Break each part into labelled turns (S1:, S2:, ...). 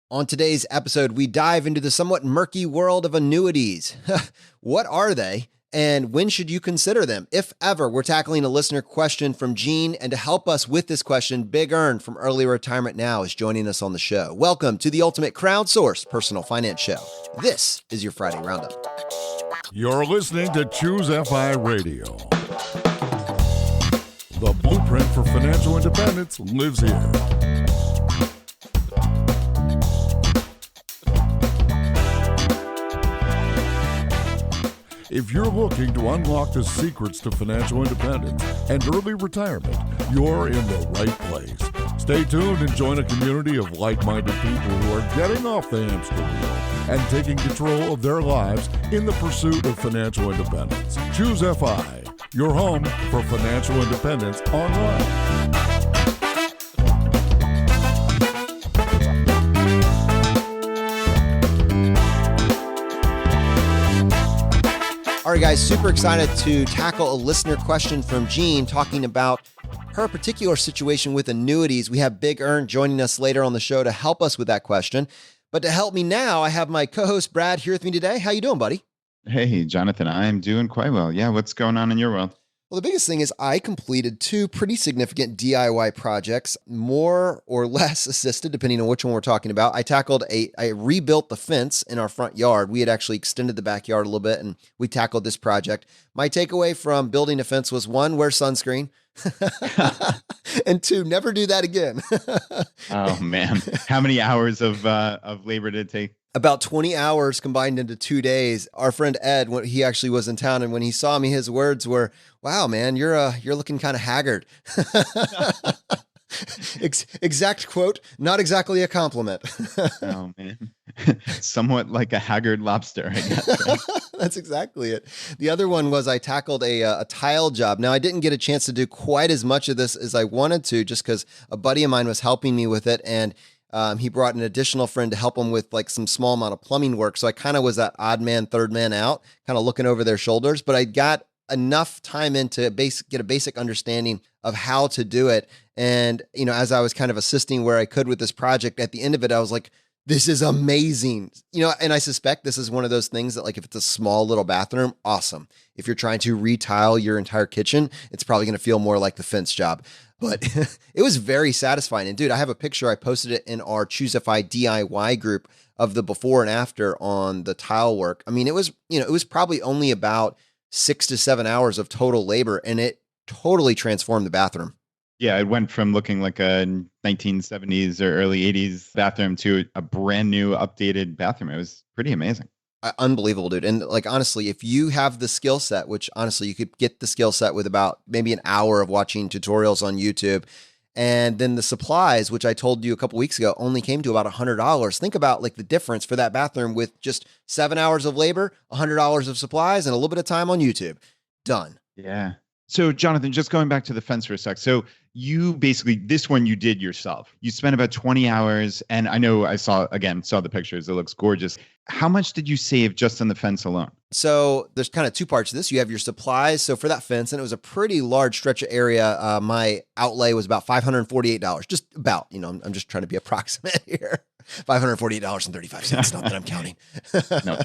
S1: On today's episode, we dive into the somewhat murky world of annuities. What are they? And when should you consider them? If ever, we're tackling a listener question from Gene. And to help us with this question, Big Earn from Early Retirement Now is joining us on the show. Welcome to the ultimate crowdsourced personal finance show. This is your Friday Roundup.
S2: You're listening to ChooseFI Radio. The blueprint for financial independence lives here. If you're looking to unlock the secrets to financial independence and early retirement, you're in the right place. Stay tuned and join a community of like-minded people who are getting off the hamster wheel and taking control of their lives in the pursuit of financial independence. ChooseFI, your home for financial independence online.
S1: All right, guys, super excited to tackle a listener question from Jean talking about her particular situation with annuities. We have Big Earn joining us later on the show to help us with that question. But to help me now, I have my co-host Brad here with me today. How you doing, buddy?
S3: Hey, Jonathan, I'm doing quite well. Yeah, what's going on in your world?
S1: Well, the biggest thing is I completed two pretty significant DIY projects, more or less assisted, depending on which one we're talking about. I rebuilt the fence in our front yard. We had actually extended the backyard a little bit, and we tackled this project. My takeaway from building a fence was, one, wear sunscreen, and two, never do that again.
S3: Oh, man. How many hours of labor did it take?
S1: About 20 hours combined into 2 days. Our friend Ed, when he actually was in town, and when he saw me, his words were, "Wow, man, you're looking kind of haggard." Exact quote, not exactly a compliment.
S3: Oh, man. Somewhat like a haggard lobster, I guess. Right?
S1: That's exactly it. The other one was I tackled a tile job. Now, I didn't get a chance to do quite as much of this as I wanted to, just because a buddy of mine was helping me with it, and he brought an additional friend to help him with like some small amount of plumbing work. So I kind of was that odd man, third man out, kind of looking over their shoulders, but I got enough time in to get a basic understanding of how to do it. And, as I was kind of assisting where I could with this project, at the end of it, I was like, this is amazing. And I suspect this is one of those things that, like, if it's a small little bathroom, awesome. If you're trying to retile your entire kitchen, it's probably going to feel more like the fence job. But it was very satisfying. And dude, I have a picture. I posted it in our ChooseFI DIY group of the before and after on the tile work. I mean, it was probably only about 6 to 7 hours of total labor, and it totally transformed the bathroom.
S3: Yeah, it went from looking like a 1970s or early 80s bathroom to a brand new updated bathroom. It was pretty amazing.
S1: Unbelievable, dude. And like, honestly, if you have the skill set, which honestly, you could get the skill set with about maybe an hour of watching tutorials on YouTube. And then the supplies, which I told you a couple weeks ago, only came to about $100. Think about like the difference for that bathroom with just 7 hours of labor, $100 of supplies, and a little bit of time on YouTube. Done.
S3: Yeah. So Jonathan, just going back to the fence for a sec. So you basically, this one you did yourself. You spent about 20 hours, and I know I saw the pictures. It looks gorgeous. How much did you save just on the fence alone?
S1: So there's kind of two parts to this. You have your supplies. So for that fence, and it was a pretty large stretch of area, my outlay was about $548. Just about, I'm just trying to be approximate here. $548.35. Not that I'm counting.
S3: No.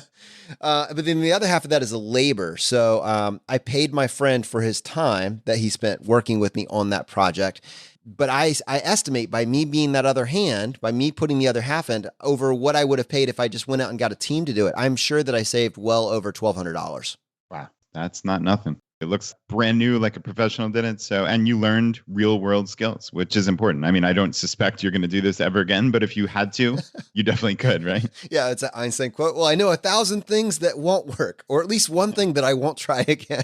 S1: But then the other half of that is the labor. So I paid my friend for his time that he spent working with me on that project. But I estimate by me being that other hand, by me putting the other half end over what I would have paid if I just went out and got a team to do it, I'm sure that I saved well over $1,200.
S3: Wow. That's not nothing. It looks brand new, like a professional did it. So, and you learned real world skills, which is important. I mean, I don't suspect you're going to do this ever again, but if you had to, you definitely could, right?
S1: Yeah, it's an Einstein quote. Well, I know 1,000 things that won't work, or at least one thing that I won't try again.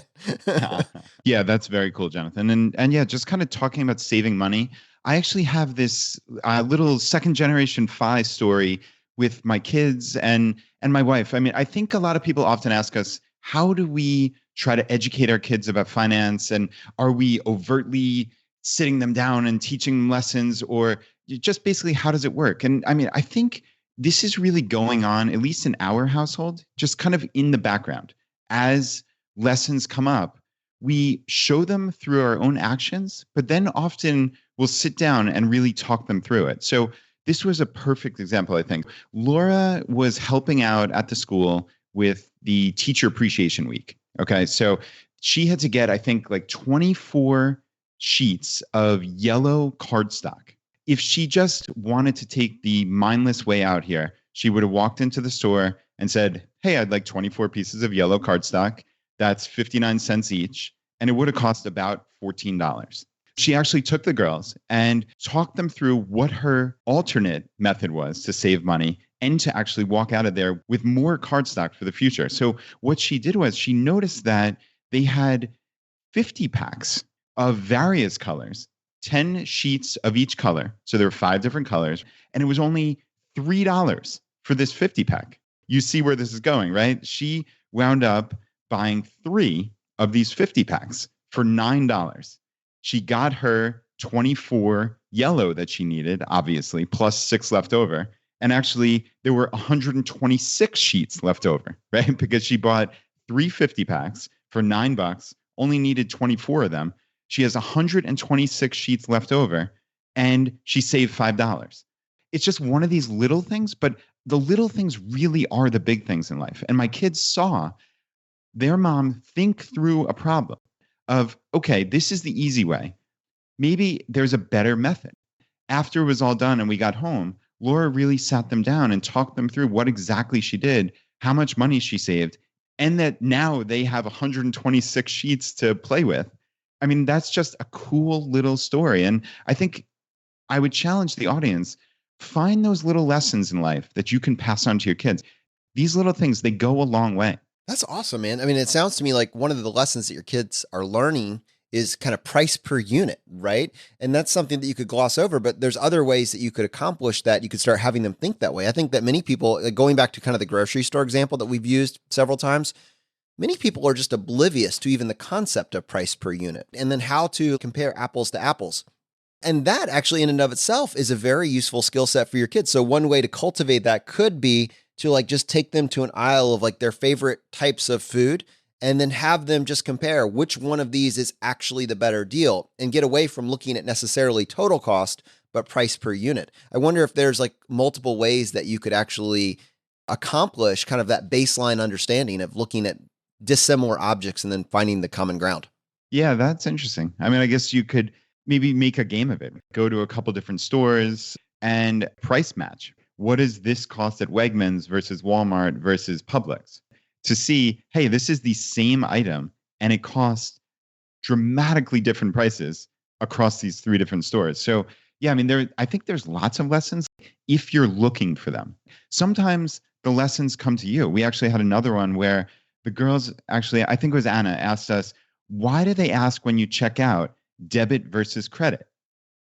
S3: Yeah, that's very cool, Jonathan. And yeah, just kind of talking about saving money. I actually have this little second generation FI story with my kids and my wife. I mean, I think a lot of people often ask us, how do we try to educate our kids about finance? And are we overtly sitting them down and teaching them lessons, or just basically how does it work? And I mean, I think this is really going on, at least in our household, just kind of in the background. As lessons come up, we show them through our own actions, but then often we'll sit down and really talk them through it. So this was a perfect example, I think. Laura was helping out at the school with the teacher appreciation week. Okay. So she had to get, I think, like 24 sheets of yellow cardstock. If she just wanted to take the mindless way out here, she would have walked into the store and said, "Hey, I'd like 24 pieces of yellow cardstock. That's 59 cents each." And it would have cost about $14. She actually took the girls and talked them through what her alternate method was to save money and to actually walk out of there with more cardstock for the future. So what she did was she noticed that they had 50 packs of various colors, 10 sheets of each color. So there were 5 different colors, and it was only $3 for this 50 pack. You see where this is going, right? She wound up buying 3 of these 50 packs for $9. She got her 24 yellow that she needed, obviously, plus 6 left over. And actually, there were 126 sheets left over, right? Because she bought 3 50 packs for $9, only needed 24 of them. She has 126 sheets left over, and she saved $5. It's just one of these little things, but the little things really are the big things in life. And my kids saw their mom think through a problem of, okay, this is the easy way. Maybe there's a better method. After it was all done and we got home, Laura really sat them down and talked them through what exactly she did, how much money she saved, and that now they have 126 sheets to play with. I mean, that's just a cool little story. And I think I would challenge the audience, find those little lessons in life that you can pass on to your kids. These little things, they go a long way.
S1: That's awesome, man. I mean, it sounds to me like one of the lessons that your kids are learning is kind of price per unit, right? And that's something that you could gloss over, but there's other ways that you could accomplish that. You could start having them think that way. I think that many people, like going back to kind of the grocery store example that we've used several times, many people are just oblivious to even the concept of price per unit and then how to compare apples to apples. And that actually in and of itself is a very useful skill set for your kids. So one way to cultivate that could be to like just take them to an aisle of like their favorite types of food and then have them just compare which one of these is actually the better deal and get away from looking at necessarily total cost, but price per unit. I wonder if there's like multiple ways that you could actually accomplish kind of that baseline understanding of looking at dissimilar objects and then finding the common ground.
S3: Yeah, that's interesting. I mean, I guess you could maybe make a game of it. Go to a couple different stores and price match. What does this cost at Wegmans versus Walmart versus Publix? To see, hey, this is the same item and it costs dramatically different prices across these 3 different stores. So yeah, I mean, I think there's lots of lessons if you're looking for them. Sometimes the lessons come to you. We actually had another one where the girls actually, I think it was Anna, asked us, why do they ask when you check out debit versus credit?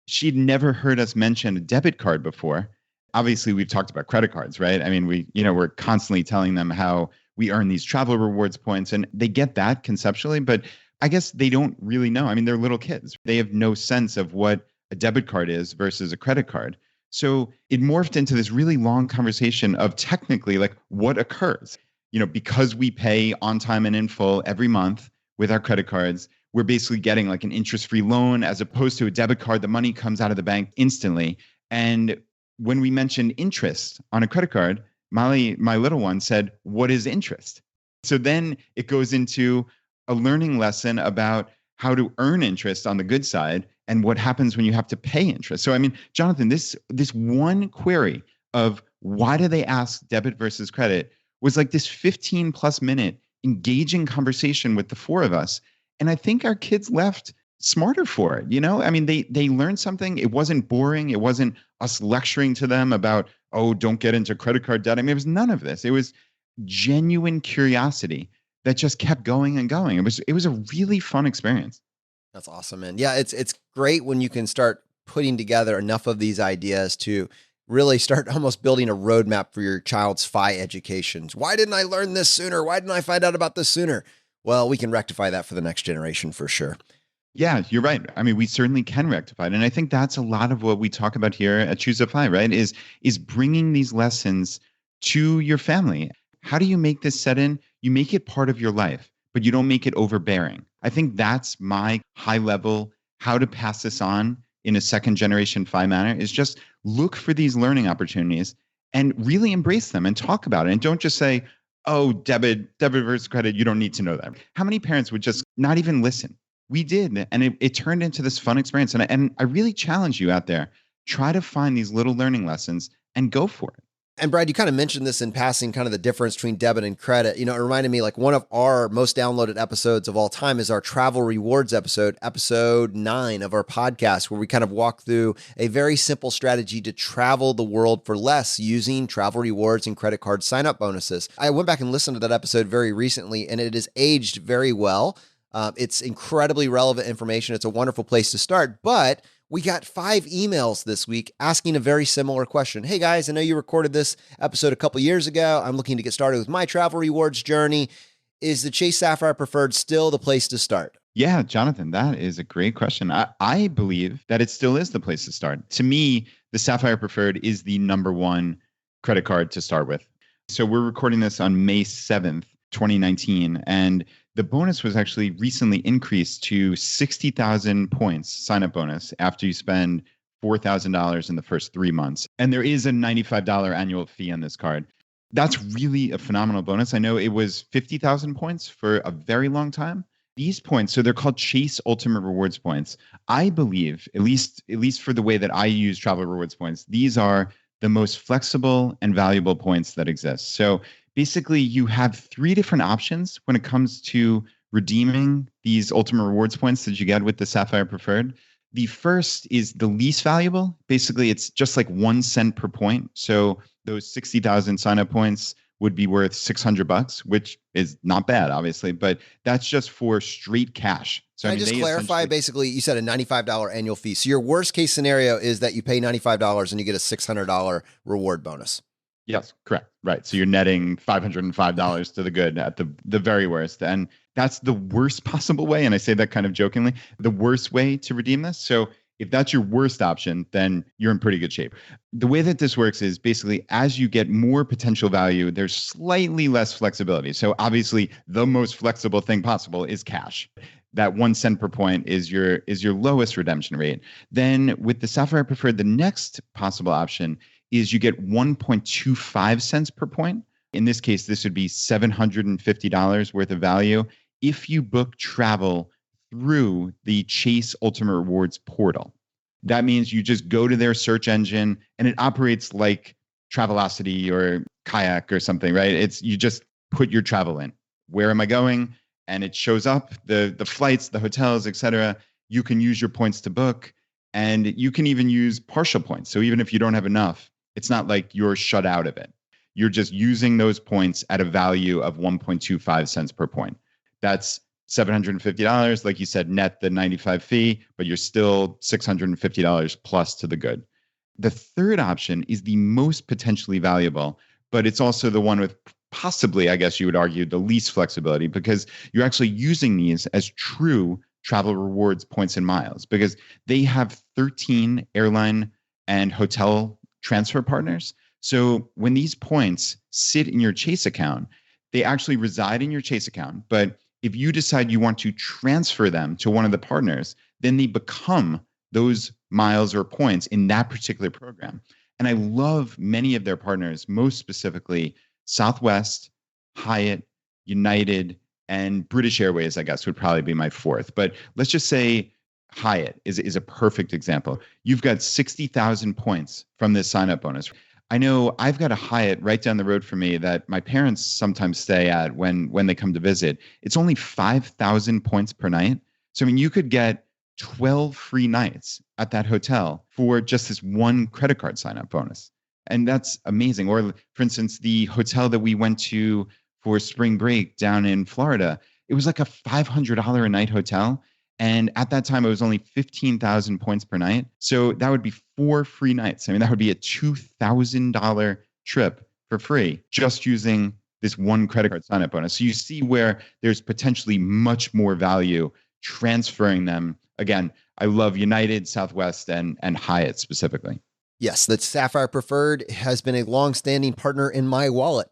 S3: She'd never heard us mention a debit card before. Obviously, we've talked about credit cards, right? I mean, we're constantly telling them how we earn these travel rewards points, and they get that conceptually, but I guess they don't really know. I mean, they're little kids. They have no sense of what a debit card is versus a credit card. So it morphed into this really long conversation of technically like what occurs. Because we pay on time and in full every month with our credit cards, we're basically getting like an interest-free loan as opposed to a debit card. The money comes out of the bank instantly. And when we mentioned interest on a credit card, Molly, my little one, said, "What is interest?" So then it goes into a learning lesson about how to earn interest on the good side and what happens when you have to pay interest. So, I mean, Jonathan, this one query of why do they ask debit versus credit was like this 15 plus minute engaging conversation with the 4 of us. And I think our kids left smarter for it. I mean, they learned something. It wasn't boring. It wasn't us lecturing to them about, oh, don't get into credit card debt. I mean, it was none of this. It was genuine curiosity that just kept going and going. It was a really fun experience.
S1: That's awesome, man. Yeah, it's great when you can start putting together enough of these ideas to really start almost building a roadmap for your child's FI educations. Why didn't I learn this sooner? Why didn't I find out about this sooner? Well, we can rectify that for the next generation for sure.
S3: Yeah, you're right. I mean, we certainly can rectify it. And I think that's a lot of what we talk about here at ChooseFI, right? Is bringing these lessons to your family. How do you make this set in? You make it part of your life, but you don't make it overbearing. I think that's my high level, how to pass this on in a second generation FI manner is just look for these learning opportunities and really embrace them and talk about it. And don't just say, oh, debit versus credit, you don't need to know that. How many parents would just not even listen? We did. And it turned into this fun experience. And I really challenge you out there, try to find these little learning lessons and go for it.
S1: And Brad, you kind of mentioned this in passing, kind of the difference between debit and credit. It reminded me like one of our most downloaded episodes of all time is our travel rewards episode 9 of our podcast, where we kind of walk through a very simple strategy to travel the world for less using travel rewards and credit card sign-up bonuses. I went back and listened to that episode very recently, and it has aged very well. It's incredibly relevant information. It's a wonderful place to start, but we got 5 emails this week asking a very similar question. Hey guys, I know you recorded this episode a couple years ago. I'm looking to get started with my travel rewards journey. Is the Chase Sapphire Preferred still the place to start?
S3: Yeah, Jonathan, that is a great question. I believe that it still is the place to start. To me, the Sapphire Preferred is the number one credit card to start with. So we're recording this on May 7th, 2019, and the bonus was actually recently increased to 60,000 points sign-up bonus after you spend $4,000 in the first 3 months. And there is a $95 annual fee on this card. That's really a phenomenal bonus. I know it was 50,000 points for a very long time. These points, so they're called Chase Ultimate Rewards points. I believe, at least for the way that I use travel rewards points, these are the most flexible and valuable points that exist. So basically, you have 3 different options when it comes to redeeming these Ultimate Rewards points that you get with the Sapphire Preferred. The first is the least valuable. Basically, it's just like 1 cent per point. So those 60,000 sign-up points would be worth $600, which is not bad, obviously, but that's just for straight cash. So
S1: Can I just clarify, basically, you said a $95 annual fee. So your worst case scenario is that you pay $95 and you get a $600 reward bonus.
S3: Yes, correct. Right. So you're netting $505 to the good at the very worst. And that's the worst possible way. And I say that kind of jokingly, the worst way to redeem this. So if that's your worst option, then you're in pretty good shape. The way that this works is basically as you get more potential value, there's slightly less flexibility. So obviously the most flexible thing possible is cash. That 1 cent per point is your lowest redemption rate. Then with the Sapphire Preferred, the next possible option is you get 1.25 cents per point. In this case, this would be $750 worth of value if you book travel through the Chase Ultimate Rewards portal. That means you just go to their search engine and it operates like Travelocity or Kayak or something, right? It's you just put your travel in. Where am I going? And it shows up, the flights, the hotels, etc. You can use your points to book, and you can even use partial points. So even if you don't have enough, it's not like you're shut out of it. You're just using those points at a value of 1.25 cents per point. That's $750. Like you said, net the 95 fee, but you're still $650 plus to the good. The third option is the most potentially valuable, but it's also the one with possibly, I guess you would argue, the least flexibility, because you're actually using these as true travel rewards points and miles, because they have 13 airline and hotel transfer partners. So when these points sit in your Chase account, they actually reside in your Chase account. But if you decide you want to transfer them to one of the partners, then they become those miles or points in that particular program. And I love many of their partners, most specifically Southwest, Hyatt, United, and British Airways, I guess, would probably be my fourth. But let's just say Hyatt is a perfect example. You've got 60,000 points from this sign-up bonus. I know I've got a Hyatt right down the road from me that my parents sometimes stay at when they come to visit. It's only 5,000 points per night. So, I mean, you could get 12 free nights at that hotel for just this one credit card sign-up bonus. And that's amazing. Or, for instance, the hotel that we went to for spring break down in Florida, it was like a $500 a night hotel. And at that time, it was only 15,000 points per night. So that would be 4 free nights. I mean, that would be a $2,000 trip for free just using this one credit card sign-up bonus. So you see where there's potentially much more value transferring them. Again, I love United, Southwest, and Hyatt specifically.
S1: Yes, the Sapphire Preferred has been a long-standing partner in my wallet.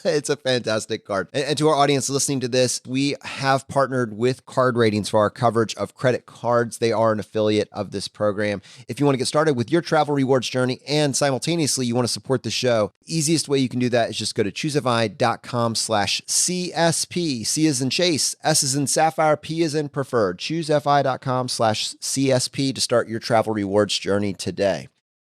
S1: It's a fantastic card. And to our audience listening to this, we have partnered with Card Ratings for our coverage of credit cards. They are an affiliate of this program. If you want to get started with your travel rewards journey and simultaneously you want to support the show, easiest way you can do that is just go to ChooseFI.com/CSP. C as in Chase, S as in Sapphire, P as in Preferred. ChooseFI.com/CSP to start your travel rewards journey today.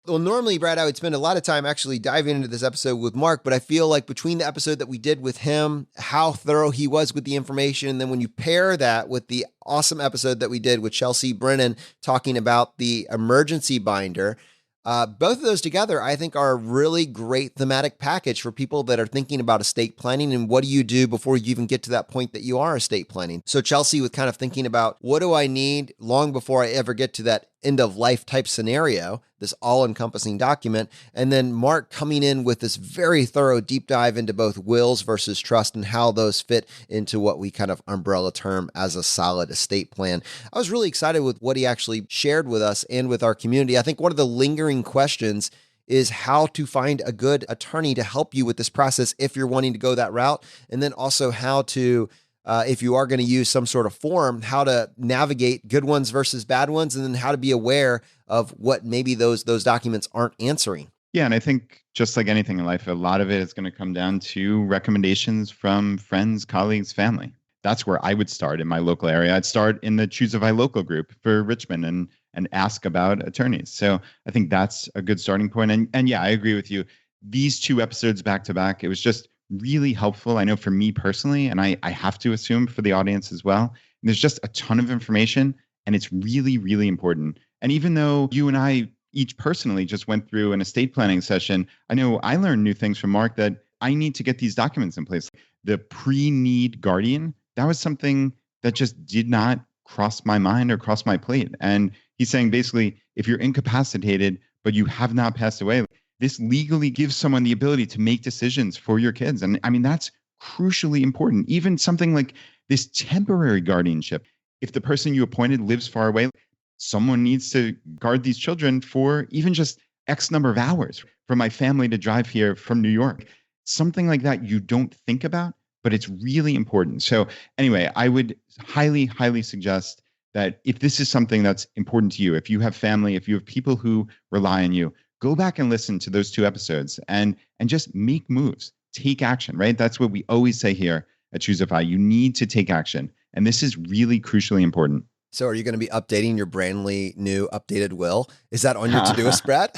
S1: Well, normally, Brad, I would spend a lot of time actually diving into this episode with Mark, but I feel like between the episode that we did with him, how thorough he was with the information, and then when you pair that with the awesome episode that we did with Chelsea Brennan talking about the emergency binder, both of those together, I think, are a really great thematic package for people that are thinking about estate planning and what do you do before you even get to that point that you are estate planning. So Chelsea was kind of thinking about what do I need long before I ever get to that end of life type scenario, this all-encompassing document. And then Mark coming in with this very thorough deep dive into both wills versus trust and how those fit into what we kind of umbrella term as a solid estate plan. I was really excited with what he actually shared with us and with our community. I think one of the lingering questions is how to find a good attorney to help you with this process if you're wanting to go that route. And then also how to if you are going to use some sort of form, how to navigate good ones versus bad ones, and then how to be aware of what maybe those documents aren't answering.
S3: Yeah, and I think just like anything in life, a lot of it is going to come down to recommendations from friends, colleagues, family. That's where I would start in my local area. I'd start in the ChooseFI local group for Richmond and ask about attorneys. So I think that's a good starting point. And yeah, I agree with you. These two episodes back to back, it was just really helpful. I know for me personally, and I have to assume for the audience as well. And there's just a ton of information and it's really, really important. And even though you and I each personally just went through an estate planning session, I know I learned new things from Mark that I need to get these documents in place. The pre-need guardian, that was something that just did not cross my mind or cross my plate. And he's saying basically, if you're incapacitated, but you have not passed away, this legally gives someone the ability to make decisions for your kids. And I mean, that's crucially important. Even something like this temporary guardianship. If the person you appointed lives far away, someone needs to guard these children for even just X number of hours for my family to drive here from New York. Something like that you don't think about, but it's really important. So anyway, I would highly, highly suggest that if this is something that's important to you, if you have family, if you have people who rely on you, go back and listen to those two episodes and just make moves, take action, right? That's what we always say here at ChooseFI. You need to take action. And this is really crucially important.
S1: So are you going to be updating your brandly new updated will? Is that on your to-do list, Brad?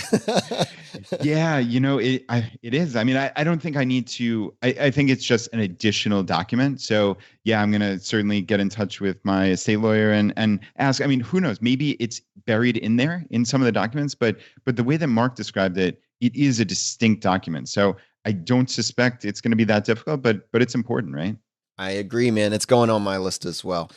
S3: Yeah, it is. I mean, I don't think I need to. I think it's just an additional document. So yeah, I'm going to certainly get in touch with my estate lawyer and ask. I mean, who knows? Maybe it's buried in there in some of the documents, but the way that Mark described it, it is a distinct document. So I don't suspect it's going to be that difficult, but it's important, right?
S1: I agree, man. It's going on my list as well.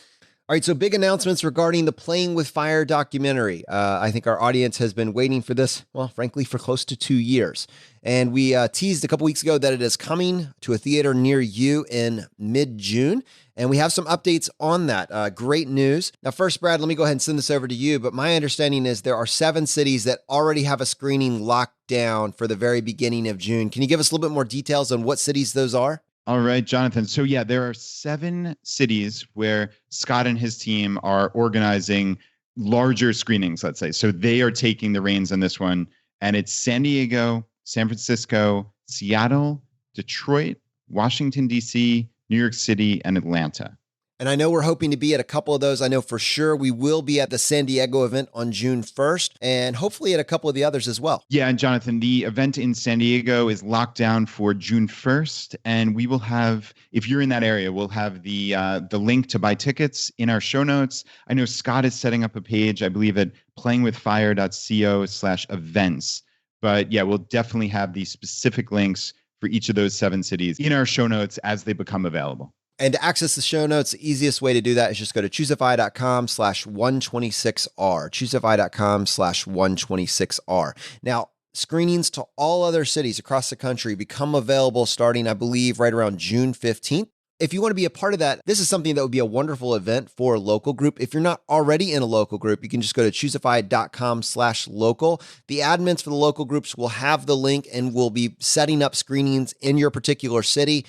S1: All right, so big announcements regarding the Playing with Fire documentary. I think our audience has been waiting for this, well, frankly, for close to 2 years. And we teased a couple weeks ago that it is coming to a theater near you in mid-June. And we have some updates on that. Great news. Now, first, Brad, let me go ahead and send this over to you. But my understanding is there are 7 cities that already have a screening locked down for the very beginning of June. Can you give us a little bit more details on what cities those are?
S3: All right, Jonathan. So yeah, there are 7 cities where Scott and his team are organizing larger screenings, let's say. So they are taking the reins on this one. And it's San Diego, San Francisco, Seattle, Detroit, Washington, D.C., New York City, and Atlanta.
S1: And I know we're hoping to be at a couple of those. I know for sure we will be at the San Diego event on June 1st and hopefully at a couple of the others as well.
S3: Yeah, and Jonathan, the event in San Diego is locked down for June 1st. And we will have, if you're in that area, we'll have the link to buy tickets in our show notes. I know Scott is setting up a page, I believe at playingwithfire.co/events. But yeah, we'll definitely have the specific links for each of those 7 cities in our show notes as they become available.
S1: And to access the show notes, the easiest way to do that is just go to ChooseFI.com/126R, ChooseFI.com/126R. Now, screenings to all other cities across the country become available starting, I believe, right around June 15th. if you want to be a part of that, this is something that would be a wonderful event for a local group. If you're not already in a local group, you can just go to ChooseFI.com/local. The admins for the local groups will have the link and will be setting up screenings in your particular city.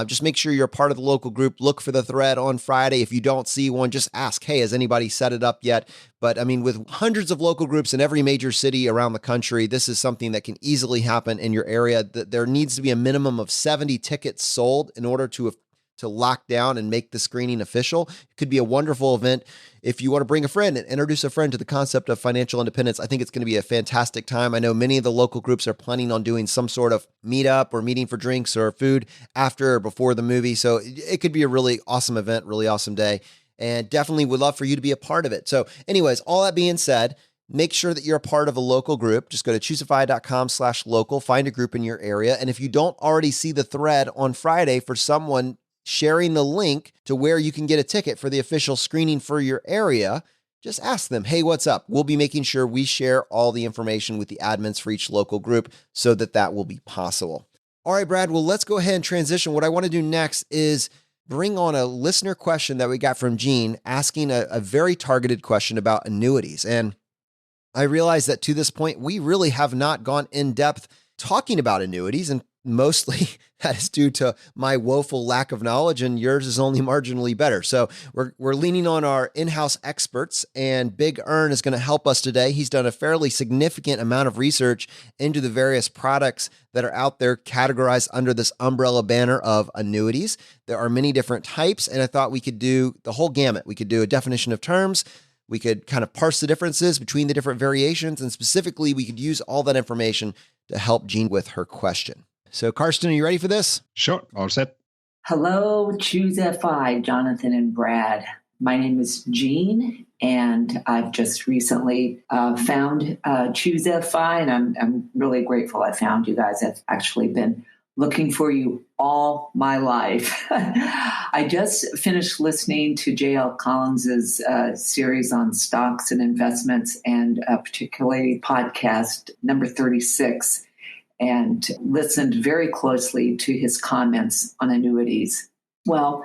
S1: Just make sure you're a part of the local group. Look for the thread on Friday. If you don't see one, just ask, hey, has anybody set it up yet? But I mean, with hundreds of local groups in every major city around the country, this is something that can easily happen in your area. There needs to be a minimum of 70 tickets sold in order to lock down and make the screening official. It could be a wonderful event. If you want to bring a friend and introduce a friend to the concept of financial independence, I think it's going to be a fantastic time. I know many of the local groups are planning on doing some sort of meetup or meeting for drinks or food after or before the movie. So it could be a really awesome event, really awesome day, and definitely would love for you to be a part of it. So anyways, all that being said, make sure that you're a part of a local group. Just go to ChooseFI.com/local, find a group in your area. And if you don't already see the thread on Friday for someone sharing the link to where you can get a ticket for the official screening for your area, just ask them, hey, what's up? We'll be making sure we share all the information with the admins for each local group so that will be possible. All right, Brad, well, let's go ahead and transition. What I want to do next is bring on a listener question that we got from Gene asking a very targeted question about annuities. And I realize that to this point, we really have not gone in depth talking about annuities, and mostly that is due to my woeful lack of knowledge, and yours is only marginally better. So we're leaning on our in-house experts, and Big Earn is going to help us today. He's done a fairly significant amount of research into the various products that are out there categorized under this umbrella banner of annuities. There are many different types, and I thought we could do the whole gamut. We could do a definition of terms. We could kind of parse the differences between the different variations, and specifically, we could use all that information to help Jean with her question. So, Karsten, are you ready for this?
S4: Sure. All set.
S5: Hello, ChooseFI, Jonathan and Brad. My name is Jean, and I've just recently found ChooseFI, and I'm really grateful I found you guys. I've actually been looking for you all my life. I just finished listening to J.L. Collins's series on stocks and investments, and particularly podcast number 36. And listened very closely to his comments on annuities. Well,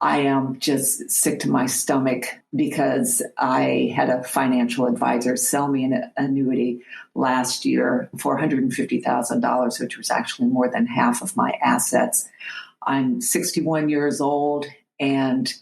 S5: I am just sick to my stomach because I had a financial advisor sell me an annuity last year for $150,000, which was actually more than half of my assets. I'm 61 years old, and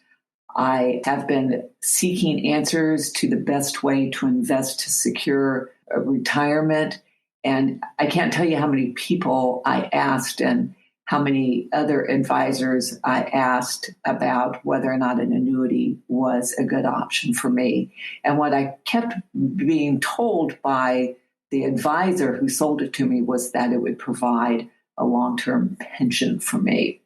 S5: I have been seeking answers to the best way to invest to secure a retirement. And I can't tell you how many people I asked and how many other advisors I asked about whether or not an annuity was a good option for me. And what I kept being told by the advisor who sold it to me was that it would provide a long-term pension for me.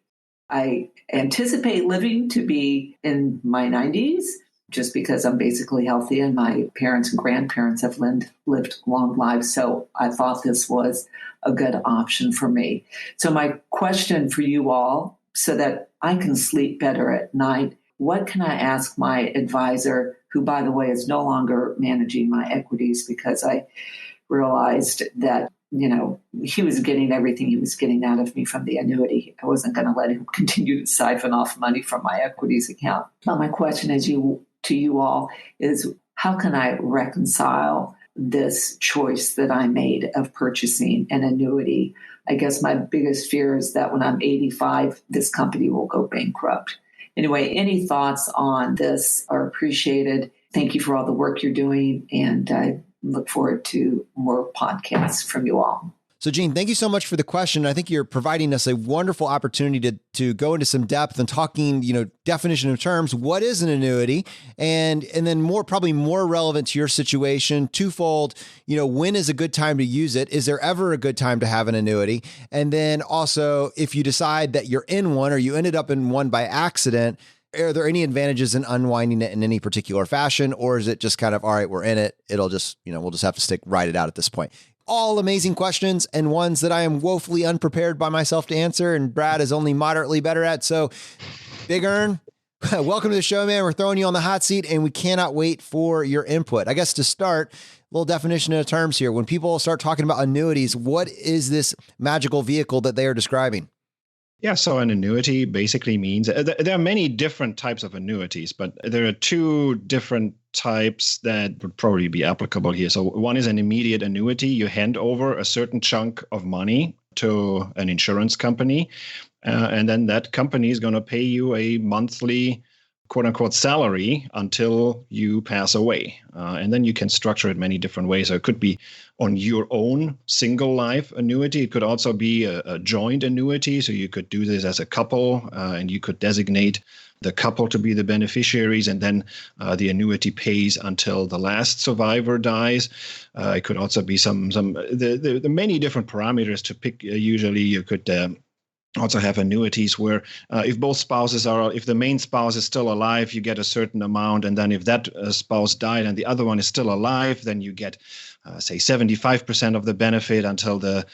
S5: I anticipate living to be in my 90s, just because I'm basically healthy and my parents and grandparents have lived long lives. So I thought this was a good option for me. So my question for you all, so that I can sleep better at night, what can I ask my advisor, who, by the way, is no longer managing my equities, because I realized that, he was getting everything he was getting out of me from the annuity. I wasn't going to let him continue to siphon off money from my equities account. But my question to you all is, how can I reconcile this choice that I made of purchasing an annuity? I guess my biggest fear is that when I'm 85, this company will go bankrupt. Anyway, any thoughts on this are appreciated. Thank you for all the work you're doing, and I look forward to more podcasts from you all.
S1: So, Gene, thank you so much for the question. I think you're providing us a wonderful opportunity to go into some depth and talking, definition of terms. What is an annuity? And then probably more relevant to your situation, twofold, when is a good time to use it? Is there ever a good time to have an annuity? And then also, if you decide that you're in one or you ended up in one by accident, are there any advantages in unwinding it in any particular fashion? Or is it just kind of, all right, we're in it. It'll just, we'll just have to ride it out at this point. All amazing questions, and ones that I am woefully unprepared by myself to answer, and Brad is only moderately better at. So, Big Earn, welcome to the show, man. We're throwing you on the hot seat, and we cannot wait for your input. I guess to start, a little definition of terms here. When people start talking about annuities, what is this magical vehicle that they are describing?
S4: Yeah, so an annuity basically means there are many different types of annuities, but there are two different types that would probably be applicable here. So one is an immediate annuity. You hand over a certain chunk of money to an insurance company, and then that company is going to pay you a monthly quote unquote salary until you pass away. And then you can structure it many different ways. So it could be on your own single life annuity. It could also be a joint annuity. So you could do this as a couple, and you could designate the couple to be the beneficiaries, and then the annuity pays until the last survivor dies. It could also be the many different parameters to pick. Usually you could also have annuities where if the main spouse is still alive, you get a certain amount. And then if that spouse died and the other one is still alive, then you get, say, 75% of the benefit until the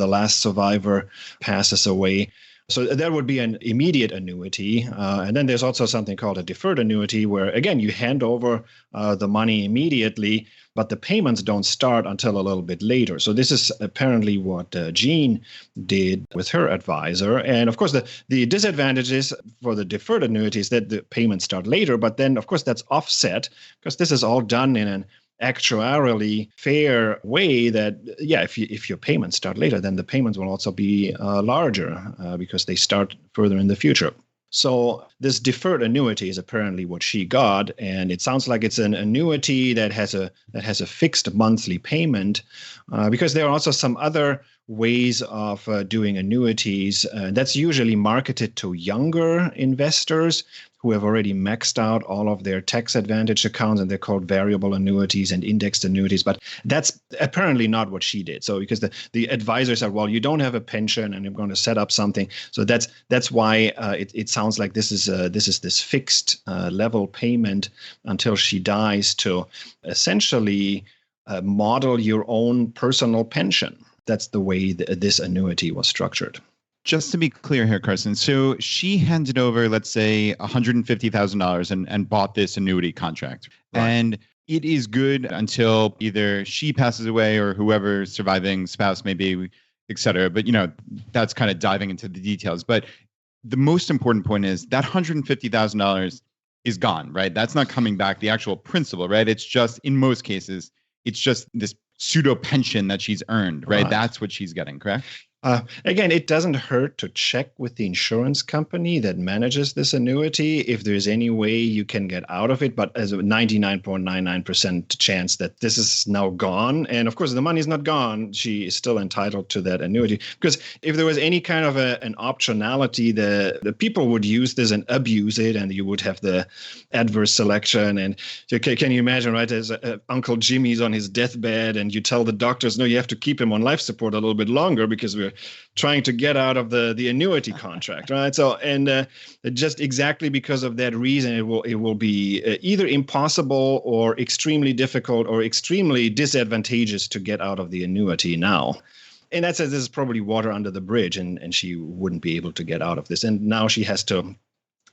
S4: last survivor passes away. So that would be an immediate annuity. And then there's also something called a deferred annuity where, again, you hand over the money immediately, but the payments don't start until a little bit later. So this is apparently what Jean did with her advisor. And of course, the disadvantages for the deferred annuity is that the payments start later, but then, of course, that's offset because this is all done in an actuarially fair way that, if your payments start later, then the payments will also be larger because they start further in the future. So this deferred annuity is apparently what she got, and it sounds like it's an annuity that has a fixed monthly payment, because there are also some other ways of doing annuities. That's usually marketed to younger investors who have already maxed out all of their tax advantage accounts, and they're called variable annuities and indexed annuities. But that's apparently not what she did. So because the advisor said, well, you don't have a pension and you're going to set up something. So that's why it sounds like this is this fixed level payment until she dies to essentially model your own personal pension. That's the way this annuity was structured.
S3: Just to be clear here, Carson, so she handed over, let's say, $150,000 and bought this annuity contract. Right. And it is good until either she passes away or whoever surviving spouse may be, et cetera. But, that's kind of diving into the details. But the most important point is that $150,000 is gone, right? That's not coming back, the actual principal, right? It's just, in most cases, it's just this pseudo pension that she's earned, right? That's what she's getting, correct?
S4: Again, it doesn't hurt to check with the insurance company that manages this annuity if there's any way you can get out of it, but as a 99.99% chance that this is now gone. And of course, the money is not gone. She is still entitled to that annuity. Because if there was any kind of an optionality, the people would use this and abuse it, and you would have the adverse selection. And so can you imagine, right, as Uncle Jimmy's on his deathbed and you tell the doctors, no, you have to keep him on life support a little bit longer because we're trying to get out of the annuity contract, right? So, and just exactly because of that reason, it will be either impossible or extremely difficult or extremely disadvantageous to get out of the annuity now. And that says this is probably water under the bridge, and she wouldn't be able to get out of this. And now she has to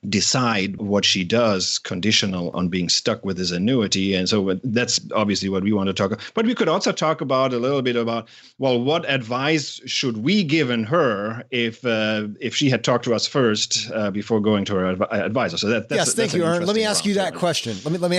S4: decide what she does conditional on being stuck with this annuity. And so that's obviously what we want to talk about. But we could also talk about a little bit about, well, what advice should we given her if she had talked to us first before going to her advisor? So that's
S1: yes, thank you, Ern. Let me ask you that question. Let me.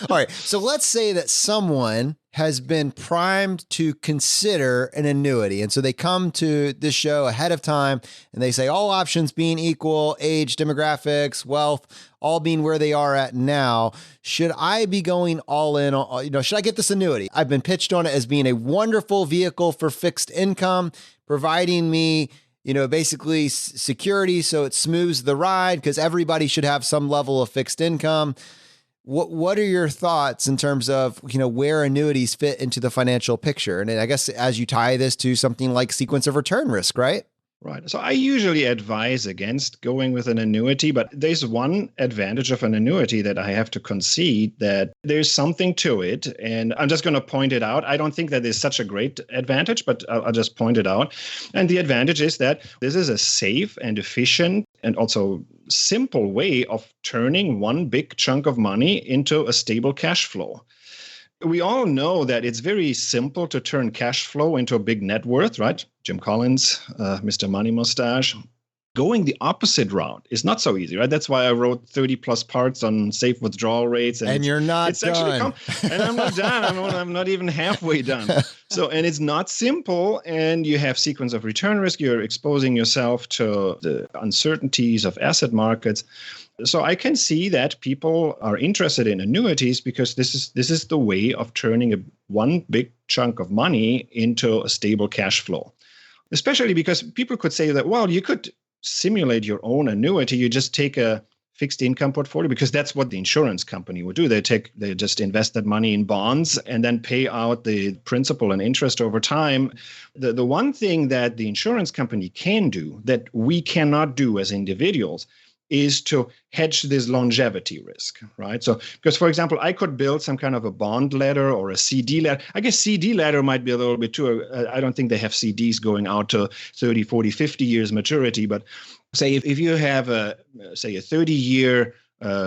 S1: All right. So let's say that someone has been primed to consider an annuity. And so they come to this show ahead of time and they say, all options being equal, age, demographics, wealth, all being where they are at now, should I be going all in on, should I get this annuity? I've been pitched on it as being a wonderful vehicle for fixed income, providing me, basically security. So it smooths the ride because everybody should have some level of fixed income. What are your thoughts in terms of, where annuities fit into the financial picture? And I guess as you tie this to something like sequence of return risk, right?
S4: Right. So I usually advise against going with an annuity, but there's one advantage of an annuity that I have to concede that there's something to it. And I'm just going to point it out. I don't think that there's such a great advantage, but I'll just point it out. And the advantage is that this is a safe and efficient and also simple way of turning one big chunk of money into a stable cash flow. We all know that it's very simple to turn cash flow into a big net worth, right? Jim Collins, Mr. Money Mustache. Going the opposite route is not so easy, right? That's why I wrote 30 plus parts on safe withdrawal rates.
S1: And you're not
S4: it's
S1: done.
S4: And I'm not done. I'm not even halfway done. So, and it's not simple. And you have sequence of return risk. You're exposing yourself to the uncertainties of asset markets. So I can see that people are interested in annuities because this is the way of turning one big chunk of money into a stable cash flow. Especially because people could say that, well, you could simulate your own annuity. You just take a fixed income portfolio, because that's what the insurance company would do. They just invest that money in bonds and then pay out the principal and interest over time. The one thing that the insurance company can do that we cannot do as individuals is to hedge this longevity risk, right? So, because for example, I could build some kind of a bond ladder or a CD ladder. I guess CD ladder might be a little bit too, I don't think they have CDs going out to 30, 40, 50 years maturity. But say if you have a 30-year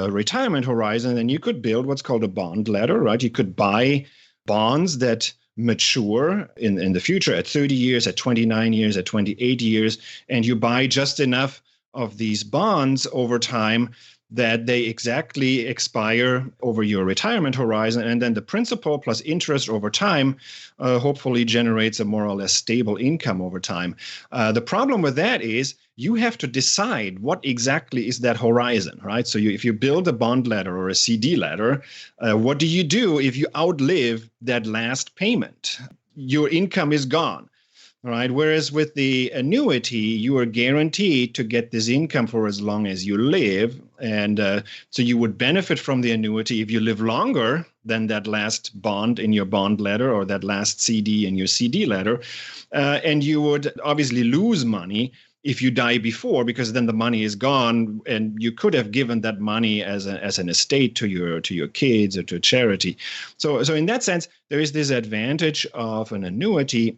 S4: retirement horizon, then you could build what's called a bond ladder, right? You could buy bonds that mature in the future at 30 years, at 29 years, at 28 years, and you buy just enough of these bonds over time that they exactly expire over your retirement horizon. And then the principal plus interest over time hopefully generates a more or less stable income over time. The problem with that is you have to decide what exactly is that horizon, right? So if you build a bond ladder or a CD ladder, what do you do if you outlive that last payment? Your income is gone. Right. Whereas with the annuity, you are guaranteed to get this income for as long as you live. And so you would benefit from the annuity if you live longer than that last bond in your bond ladder or that last CD in your CD ladder. And you would obviously lose money if you die before, because then the money is gone and you could have given that money as an estate to your kids or to a charity. So in that sense, there is this advantage of an annuity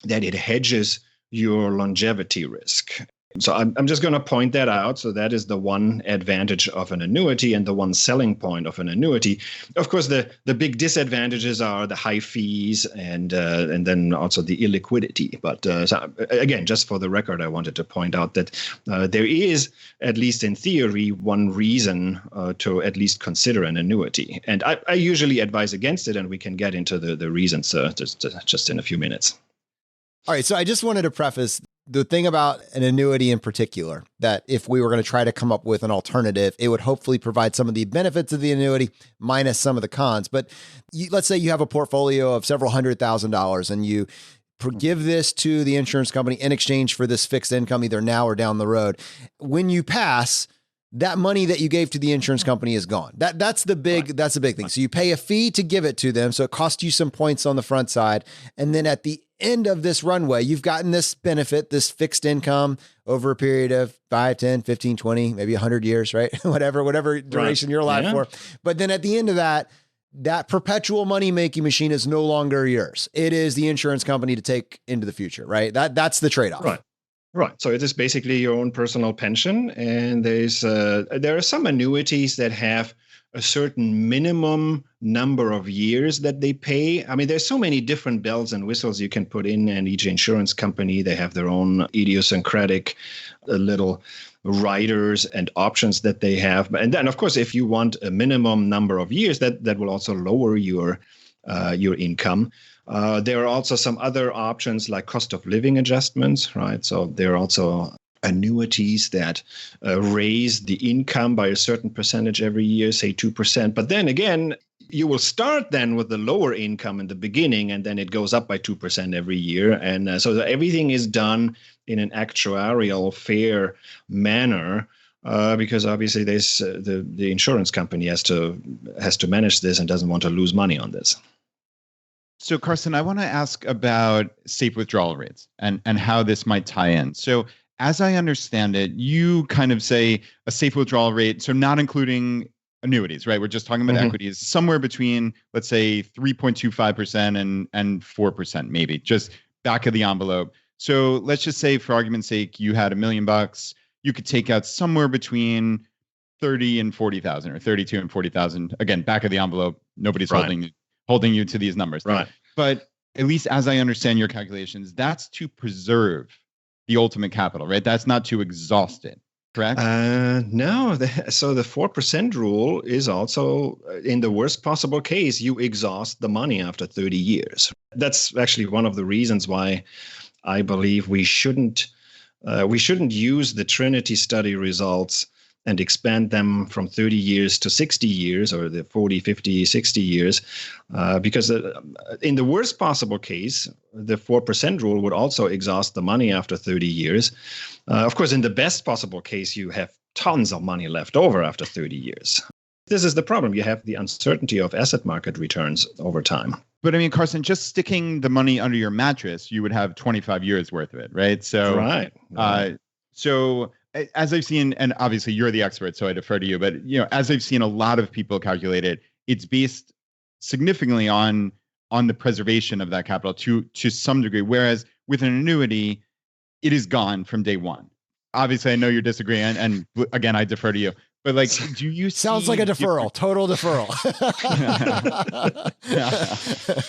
S4: that it hedges your longevity risk. So I'm just going to point that out. So that is the one advantage of an annuity and the one selling point of an annuity. Of course, the big disadvantages are the high fees and then also the illiquidity. But so again, just for the record, I wanted to point out that there is, at least in theory, one reason to at least consider an annuity. And I usually advise against it, and we can get into the reasons just in a few minutes.
S1: All right. So I just wanted to preface the thing about an annuity in particular, that if we were going to try to come up with an alternative, it would hopefully provide some of the benefits of the annuity minus some of the cons. But let's say you have a portfolio of several $100,000 and you give this to the insurance company in exchange for this fixed income, either now or down the road. When you pass, that money that you gave to the insurance company is gone. That's the big thing. So you pay a fee to give it to them. So it costs you some points on the front side. And then at the end of this runway, you've gotten this benefit, this fixed income over a period of 5, 10, 15, 20, maybe 100 years, right? whatever duration you're alive for. But then at the end of that perpetual money-making machine is no longer yours. It is the insurance company to take into the future, right? That's the trade-off.
S4: Right. So it is basically your own personal pension. And there are some annuities that have a certain minimum number of years that they pay. I mean, there's so many different bells and whistles you can put in, and each insurance company, they have their own idiosyncratic little riders and options that they have. And then, of course, if you want a minimum number of years, that will also lower your income. There are also some other options like cost of living adjustments, right? So there are also annuities that raise the income by a certain percentage every year, say 2%. But then again, you will start then with the lower income in the beginning, and then it goes up by 2% every year. And so everything is done in an actuarial fair manner. Because obviously the insurance company has to manage this and doesn't want to lose money on this.
S3: So Carson, I want to ask about safe withdrawal rates and how this might tie in. So as I understand it, you kind of say a safe withdrawal rate, so not including annuities, right? We're just talking about equities, somewhere between, let's say, 3.25% and 4%, maybe, just back of the envelope. So let's just say, for argument's sake, you had $1 million. You could take out somewhere between 30 and 40,000 or 32 and 40,000. Again, back of the envelope, nobody's holding holding you to these numbers.
S4: Right.
S3: But at least as I understand your calculations, that's to preserve the ultimate capital, right? That's not to exhaust it, correct?
S4: No. So the 4% rule is also, in the worst possible case, you exhaust the money after 30 years. That's actually one of the reasons why I believe we shouldn't use the Trinity study results and expand them from 30 years to 60 years, or the 40, 50, 60 years, because in the worst possible case, the 4% rule would also exhaust the money after 30 years. Of course, in the best possible case, you have tons of money left over after 30 years. This is the problem. You have the uncertainty of asset market returns over time.
S3: But I mean, Carson, just sticking the money under your mattress, you would have 25 years worth of it, right? So,
S4: right.
S3: So as I've seen, and obviously you're the expert, so I defer to you, but as I've seen a lot of people calculate it, it's based significantly on the preservation of that capital to some degree. Whereas with an annuity, it is gone from day one. Obviously, I know you're disagreeing, and again, I defer to you. But like, do you
S6: sounds like a deferral, total deferral.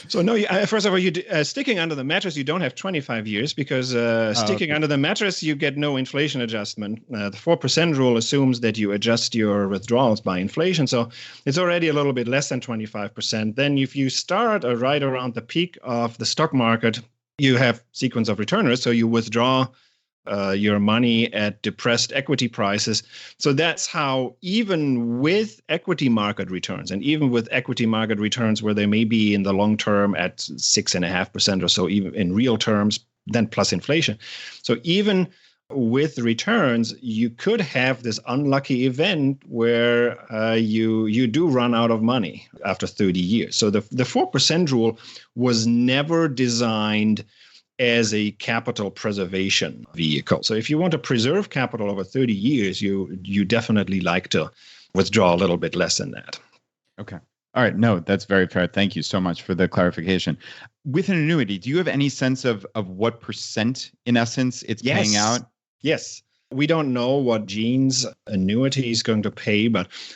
S4: So no, first of all, sticking under the mattress, you don't have 25 years because sticking under the mattress, you get no inflation adjustment. The 4% rule assumes that you adjust your withdrawals by inflation. So it's already a little bit less than 25%. Then if you start right around the peak of the stock market, you have sequence of returners. So you withdraw your money at depressed equity prices. So that's how, even with equity market returns, and even with equity market returns where they may be in the long term at 6.5% or so, even in real terms, then plus inflation. So even with returns, you could have this unlucky event where you do run out of money after 30 years. So the 4% rule was never designed as a capital preservation vehicle. So if you want to preserve capital over 30 years, you definitely like to withdraw a little bit less than that.
S3: Okay. All right. No, that's very fair. Thank you so much for the clarification. With an annuity, do you have any sense of what percent, in essence, it's paying out?
S4: Yes. We don't know what Gene's annuity is going to pay,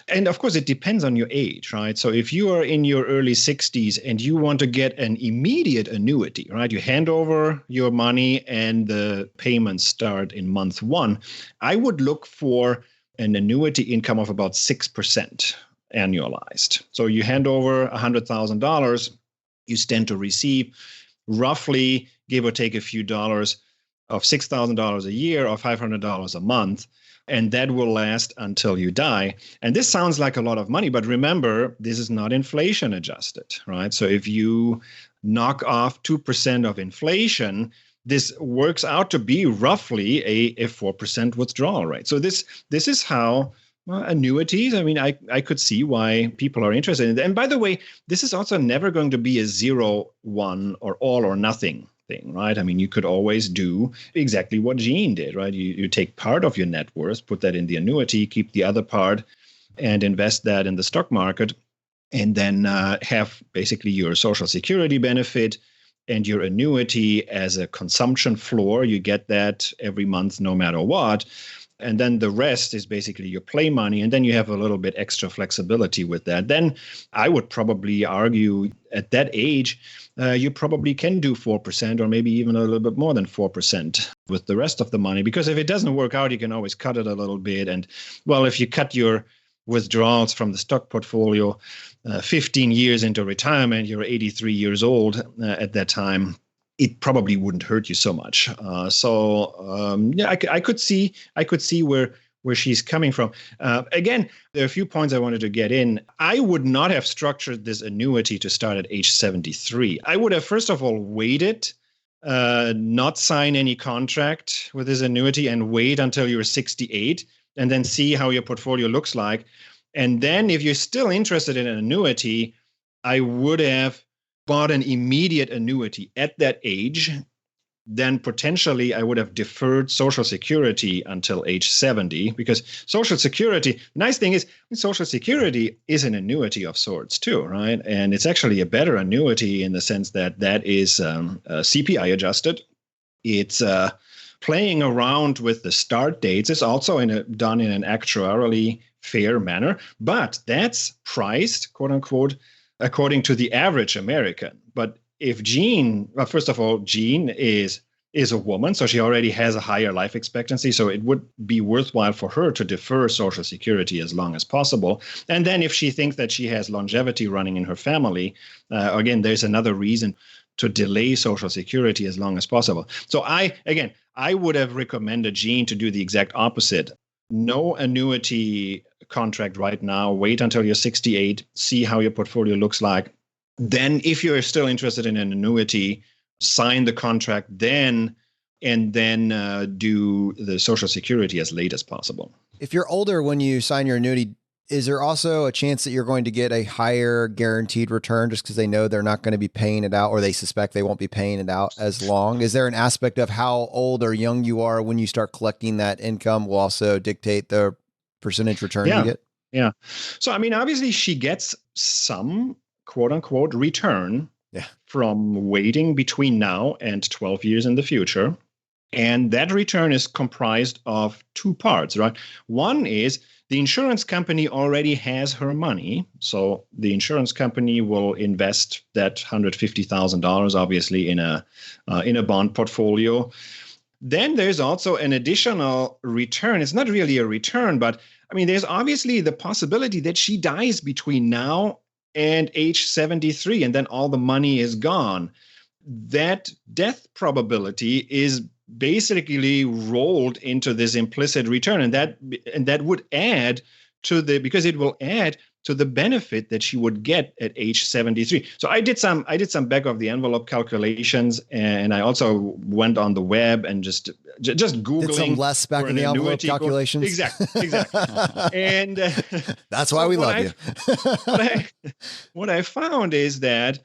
S4: and of course it depends on your age, right? So if you are in your early 60s and you want to get an immediate annuity, right? You hand over your money and the payments start in month one. I would look for an annuity income of about 6% annualized. So you hand over $100,000, you stand to receive roughly, give or take a few dollars, of $6,000 a year or $500 a month, and that will last until you die. And this sounds like a lot of money, but remember, this is not inflation adjusted, right? So if you knock off 2% of inflation, this works out to be roughly a 4% withdrawal rate. So this is how annuities, I mean, I could see why people are interested in it. And by the way, this is also never going to be a 0-1 or all or nothing thing, right? I mean, you could always do exactly what Gene did, right? You take part of your net worth, put that in the annuity, keep the other part, and invest that in the stock market, and then have basically your Social Security benefit and your annuity as a consumption floor. You get that every month, no matter what. And then the rest is basically your play money. And then you have a little bit extra flexibility with that. Then I would probably argue at that age, you probably can do 4% or maybe even a little bit more than 4% with the rest of the money. Because if it doesn't work out, you can always cut it a little bit. And well, if you cut your withdrawals from the stock portfolio 15 years into retirement, you're 83 years old at that time, it probably wouldn't hurt you so much. I could see where she's coming from. Again, there are a few points I wanted to get in. I would not have structured this annuity to start at age 73. I would have, first of all, waited, not sign any contract with this annuity and wait until you're 68 and then see how your portfolio looks like. And then if you're still interested in an annuity, I would have bought an immediate annuity at that age. Then potentially I would have deferred Social Security until age 70, because Social Security, nice thing is Social Security is an annuity of sorts too, right? And it's actually a better annuity in the sense that that is CPI adjusted. It's playing around with the start dates. It's also done in an actuarially fair manner, but that's priced, quote unquote, according to the average American. But if Jean, well, first of all, Jean is a woman, so she already has a higher life expectancy. So it would be worthwhile for her to defer Social Security as long as possible. And then if she thinks that she has longevity running in her family, again, there's another reason to delay Social Security as long as possible. So I would have recommended Jean to do the exact opposite. No annuity contract right now. Wait until you're 68, see how your portfolio looks like. Then if you're still interested in an annuity, sign the contract then, and then do the Social Security as late as possible.
S1: If you're older when you sign your annuity, is there also a chance that you're going to get a higher guaranteed return just because they know they're not going to be paying it out, or they suspect they won't be paying it out as long? Is there an aspect of how old or young you are when you start collecting that income will also dictate the percentage return you get?
S4: Yeah. So, I mean, obviously she gets some quote unquote return from waiting between now and 12 years in the future. And that return is comprised of two parts, right? One is the insurance company already has her money. So the insurance company will invest that $150,000, obviously, in a bond portfolio. Then there's also an additional return. It's not really a return, but I mean, there's obviously the possibility that she dies between now and age 73, and then all the money is gone. That death probability is basically rolled into this implicit return, and that would add to because it will add to the benefit that she would get at age 73. So I did some back of the envelope calculations, and I also went on the web and just Googling.
S1: Did some less back of the envelope calculations.
S4: Exactly. And
S1: that's why we love you.
S4: What I found is that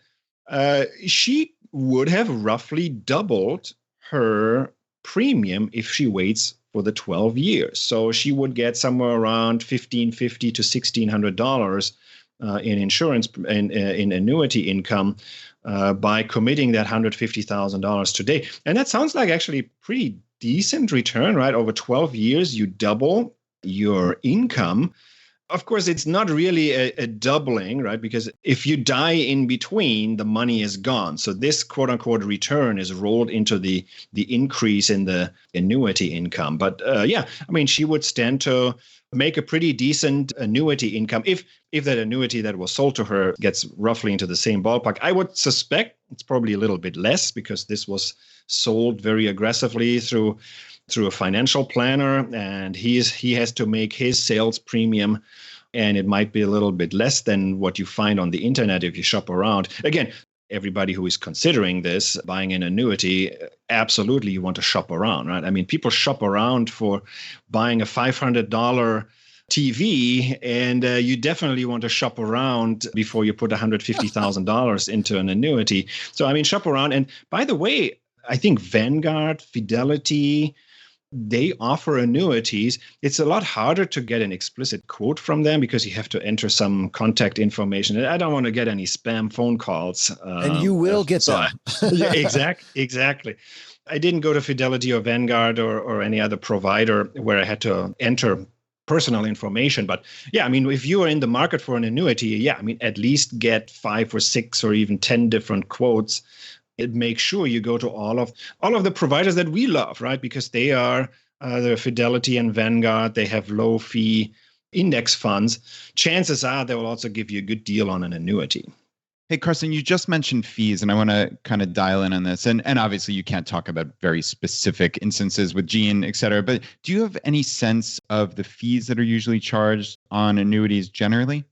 S4: she would have roughly doubled her premium if she waits for the 12 years. So she would get somewhere around $1,550 to $1,600 in insurance in annuity income by committing that $150,000 today. And that sounds like actually pretty decent return, right? Over 12 years, you double your income. Of course, it's not really a doubling, right? Because if you die in between, the money is gone. So this quote unquote return is rolled into the increase in the annuity income. But I mean, she would stand to make a pretty decent annuity income if that annuity that was sold to her gets roughly into the same ballpark. I would suspect it's probably a little bit less because this was sold very aggressively through a financial planner, and he has to make his sales premium, and it might be a little bit less than what you find on the internet if you shop around. Again, everybody who is considering this, buying an annuity, absolutely you want to shop around, right? I mean, people shop around for buying a $500 TV, and you definitely want to shop around before you put $150,000 into an annuity. So, I mean, shop around. And by the way, I think Vanguard, Fidelity, they offer annuities. It's a lot harder to get an explicit quote from them because you have to enter some contact information. I don't want to get any spam phone calls.
S1: And you will get them.
S4: Yeah, exactly. I didn't go to Fidelity or Vanguard or any other provider where I had to enter personal information. But yeah, I mean, if you are in the market for an annuity, I mean, at least get 5 or 6 or even 10 different quotes. It makes sure you go to all of the providers that we love, right? Because they are the Fidelity and Vanguard. They have low fee index funds. Chances are they will also give you a good deal on an annuity.
S3: Hey, Carson, you just mentioned fees, and I want to kind of dial in on this. And obviously, you can't talk about very specific instances with Jean, et cetera. But do you have any sense of the fees that are usually charged on annuities generally?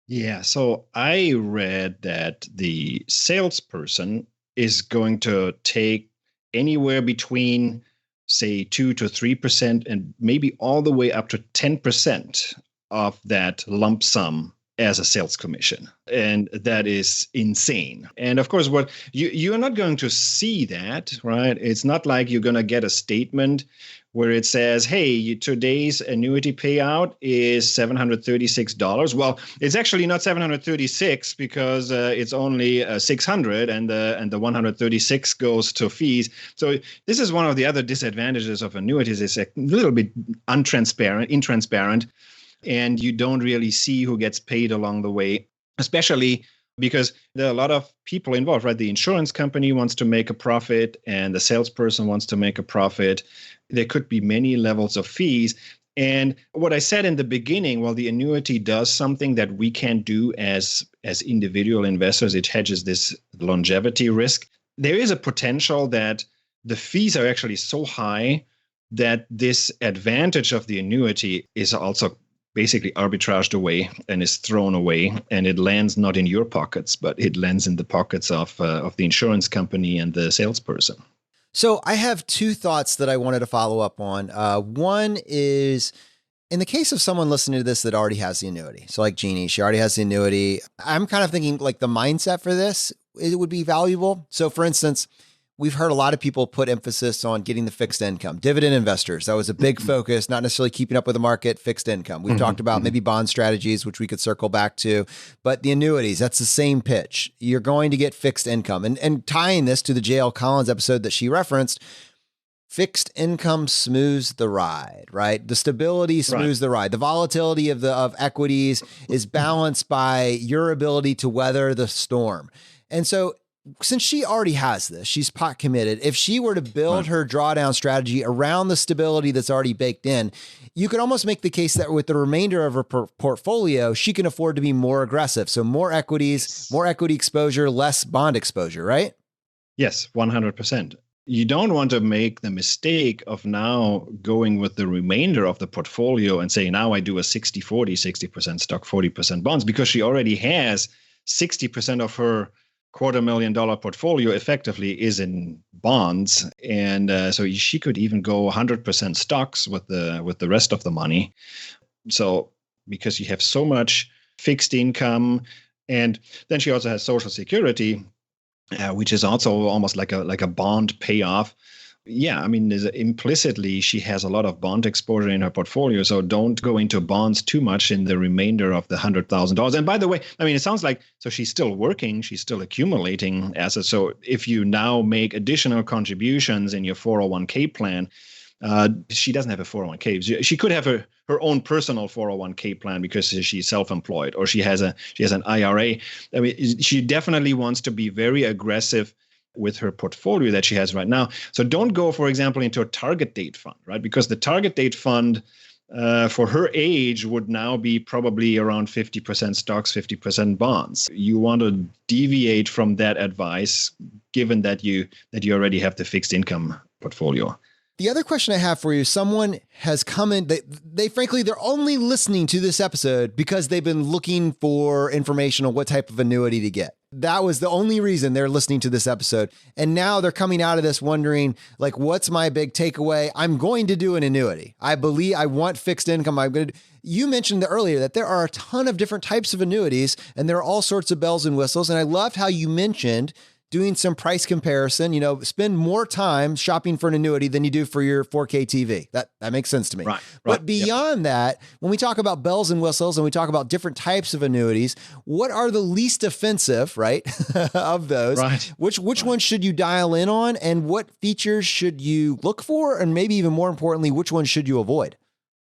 S4: Yeah. So I read that the salesperson is going to take anywhere between, say, 2 to 3% and maybe all the way up to 10% of that lump sum as a sales commission. And that is insane. And of course, what you're not going to see that, right? It's not like you're going to get a statement where it says, hey, today's annuity payout is $736. Well, it's actually not 736 because it's only 600 and the 136 goes to fees. So this is one of the other disadvantages of annuities. It's a little bit intransparent, and you don't really see who gets paid along the way, especially because there are a lot of people involved, right? The insurance company wants to make a profit and the salesperson wants to make a profit. There could be many levels of fees. And what I said in the beginning, well, the annuity does something that we can't do as individual investors. It hedges this longevity risk. There is a potential that the fees are actually so high that this advantage of the annuity is also basically arbitraged away and is thrown away, and it lands not in your pockets, but it lands in the pockets of the insurance company and the salesperson.
S1: So I have two thoughts that I wanted to follow up on. One is, in the case of someone listening to this that already has the annuity, so like Jeannie, she already has the annuity. I'm kind of thinking like the mindset for this, it would be valuable. So for instance, we've heard a lot of people put emphasis on getting the fixed income, dividend investors. That was a big focus, not necessarily keeping up with the market, fixed income. We've talked about maybe bond strategies, which we could circle back to, but the annuities, that's the same pitch. You're going to get fixed income. And tying this to the JL Collins episode that she referenced, fixed income smooths the ride, right? The stability smooths the ride. The volatility of equities is balanced by your ability to weather the storm. And so since she already has this, she's pot committed. If she were to build her drawdown strategy around the stability that's already baked in, you could almost make the case that with the remainder of her portfolio, she can afford to be more aggressive. So more equities, more equity exposure, less bond exposure, right?
S4: Yes, 100%. You don't want to make the mistake of now going with the remainder of the portfolio and say, now I do a 60-40, 60% stock, 40% bonds, because she already has 60% of her $250,000 portfolio effectively is in bonds, and so she could even go 100% stocks with the rest of the money. So because you have so much fixed income, and then she also has Social Security, which is also almost like a bond payoff. Yeah, I mean, implicitly, she has a lot of bond exposure in her portfolio. So don't go into bonds too much in the remainder of the $100,000. And by the way, I mean, it sounds like, so she's still working, she's still accumulating assets. So if you now make additional contributions in your 401k plan, she doesn't have a 401k. She could have her own personal 401k plan because she's self-employed, or she has an IRA. I mean, she definitely wants to be very aggressive with her portfolio that she has right now. So don't go, for example, into a target date fund, right? Because the target date fund for her age would now be probably around 50% stocks, 50% bonds. You want to deviate from that advice, given that you already have the fixed income portfolio.
S1: The other question I have for you, someone has come in, they frankly, they're only listening to this episode because they've been looking for information on what type of annuity to get. That was the only reason they're listening to this episode. And now they're coming out of this wondering, like, what's my big takeaway? I'm going to do an annuity. I believe I want fixed income. You mentioned earlier that there are a ton of different types of annuities and there are all sorts of bells and whistles. And I loved how you mentioned doing some price comparison, spend more time shopping for an annuity than you do for your 4K TV. That makes sense to me.
S4: Right.
S1: But beyond that, when we talk about bells and whistles and we talk about different types of annuities, what are the least offensive, right, of those?
S4: Right.
S1: Which one should you dial in on, and what features should you look for? And maybe even more importantly, which one should you avoid?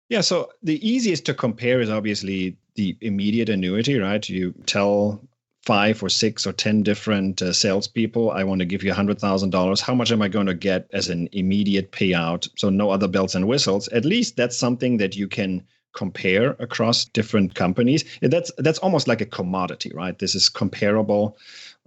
S4: Yeah, so the easiest to compare is obviously the immediate annuity, right? You tell 5 or 6 or 10 different salespeople, I want to give you $100,000. How much am I going to get as an immediate payout? So no other bells and whistles. At least that's something that you can compare across different companies. That's almost like a commodity, right? This is comparable.